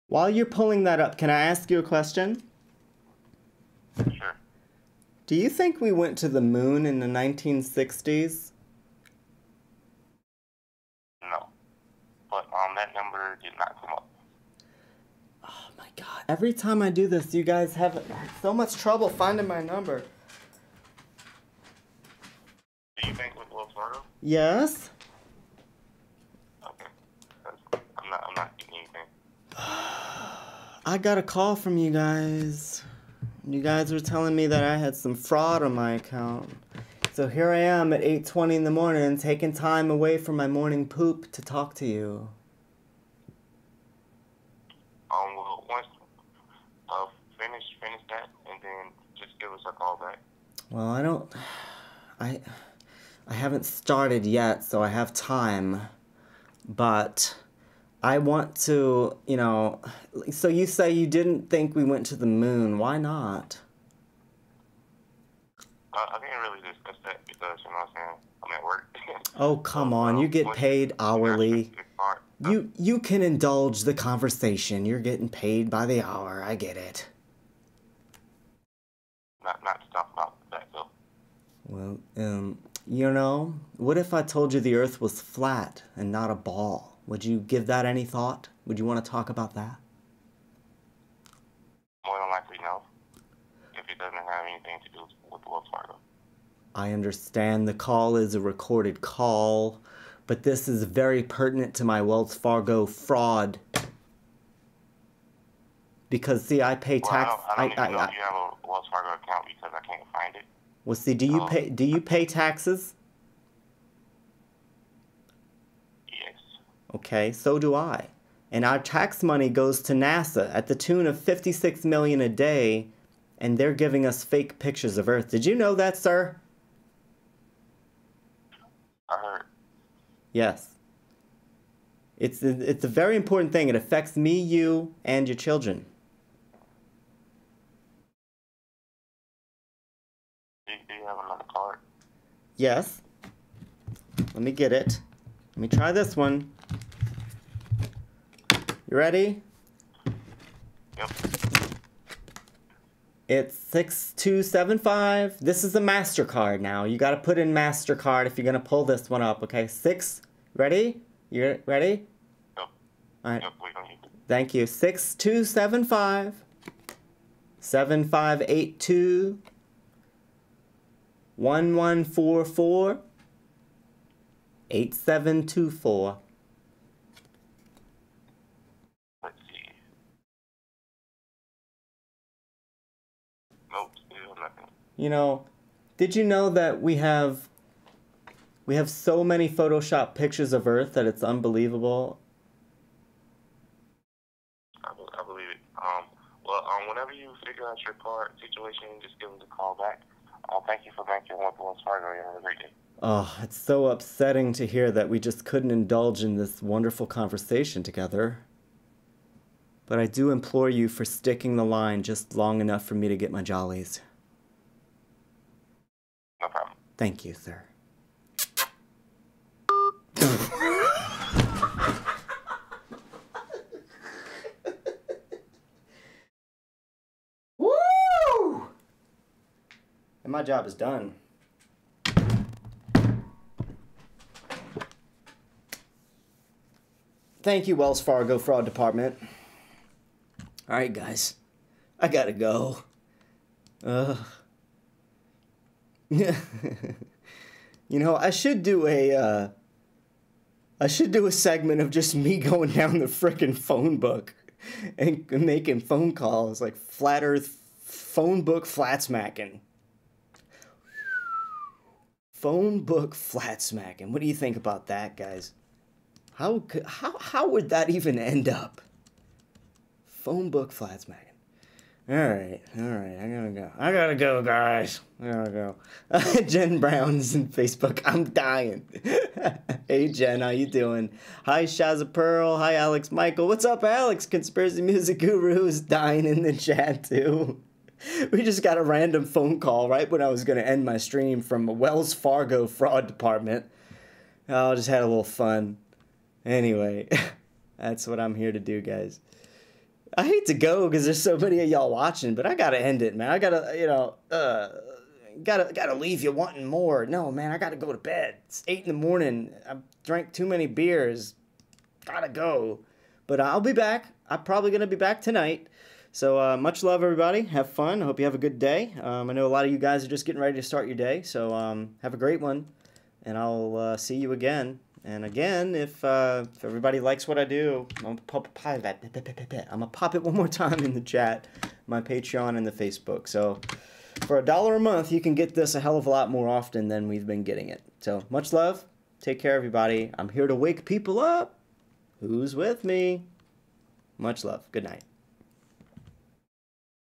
While you're pulling that up, can I ask you a question? Sure. Do you think we went to the moon in the 1960s? No. But that number did not come up. Oh my God, every time I do this, you guys have so much trouble finding my number. Do you bank with Wells Fargo? Yes? Okay. I'm not getting anything. I got a call from you guys. You guys were telling me that I had some fraud on my account. So here I am at 8:20 in the morning, taking time away from my morning poop to talk to you. Well, once finish that, and then just give us a call back. Well, I haven't started yet, so I have time. But I want to, you know, so you say you didn't think we went to the moon. Why not? I can't really discuss that because, you know what I'm saying, I'm at work. Oh, come on. You get paid hourly. You can indulge the conversation. You're getting paid by the hour. I get it. Not to talk about that, though. Well, you know, what if I told you the Earth was flat and not a ball? Would you give that any thought? Would you want to talk about that? More than likely, no. If it doesn't have anything to do with Wells Fargo. I understand the call is a recorded call, but this is very pertinent to my Wells Fargo fraud. Because, see, I pay tax. I don't even know if you have a Wells Fargo account because I can't find it. Well, see, do you pay taxes? Yes. Okay, so do I. And our tax money goes to NASA at the tune of $56 million a day, and they're giving us fake pictures of Earth. Did you know that, sir? I heard. Yes. It's a very important thing. It affects me, you, and your children. Do you have another card? Yes. Let me get it. Let me try this one. You ready? Yep. It's 6275. This is a MasterCard now. You got to put in MasterCard if you're going to pull this one up, okay? Ready? You ready? Yep. All right. Yep, we don't need to. Thank you. 6275 7582 1144 8724. Let's see. Nope, still nothing. You know, did you know that we have so many Photoshop pictures of Earth that it's unbelievable? I believe it. Whenever you figure out your card situation, just give us a call back. Thank you for banking with Wells Fargo. Have a great day. Oh, it's so upsetting to hear that we just couldn't indulge in this wonderful conversation together. But I do implore you for sticking the line just long enough for me to get my jollies. No problem. Thank you, sir. Woo! And my job is done. Thank you, Wells Fargo Fraud Department. All right, guys. I gotta go. You know, I should do a segment of just me going down the frickin' phone book and making phone calls, like Flat Earth phone book flatsmacking. Phone book flatsmacking. What do you think about that, guys? How would that even end up? Phone book flatsmacking. All right, I gotta go, guys. I gotta go. Jen Brown's in Facebook. I'm dying. Hey, Jen, how you doing? Hi, Shazza Pearl. Hi, Alex Michael. What's up, Alex? Conspiracy Music Guru is dying in the chat, too. We just got a random phone call right when I was going to end my stream from a Wells Fargo Fraud Department. I just had a little fun. Anyway, that's what I'm here to do, guys. I hate to go because there's so many of y'all watching, but I gotta end it, man. I gotta, you know, gotta leave you wanting more. No, man, I gotta go to bed. It's 8 in the morning. I drank too many beers. Gotta go. But I'll be back. I'm probably going to be back tonight. So much love, everybody. Have fun. I hope you have a good day. I know a lot of you guys are just getting ready to start your day. So have a great one. And I'll see you again. And again, if everybody likes what I do, I'm going to pop it one more time in the chat, my Patreon and the Facebook. So for $1 a month, you can get this a hell of a lot more often than we've been getting it. So much love. Take care, everybody. I'm here to wake people up. Who's with me? Much love. Good night.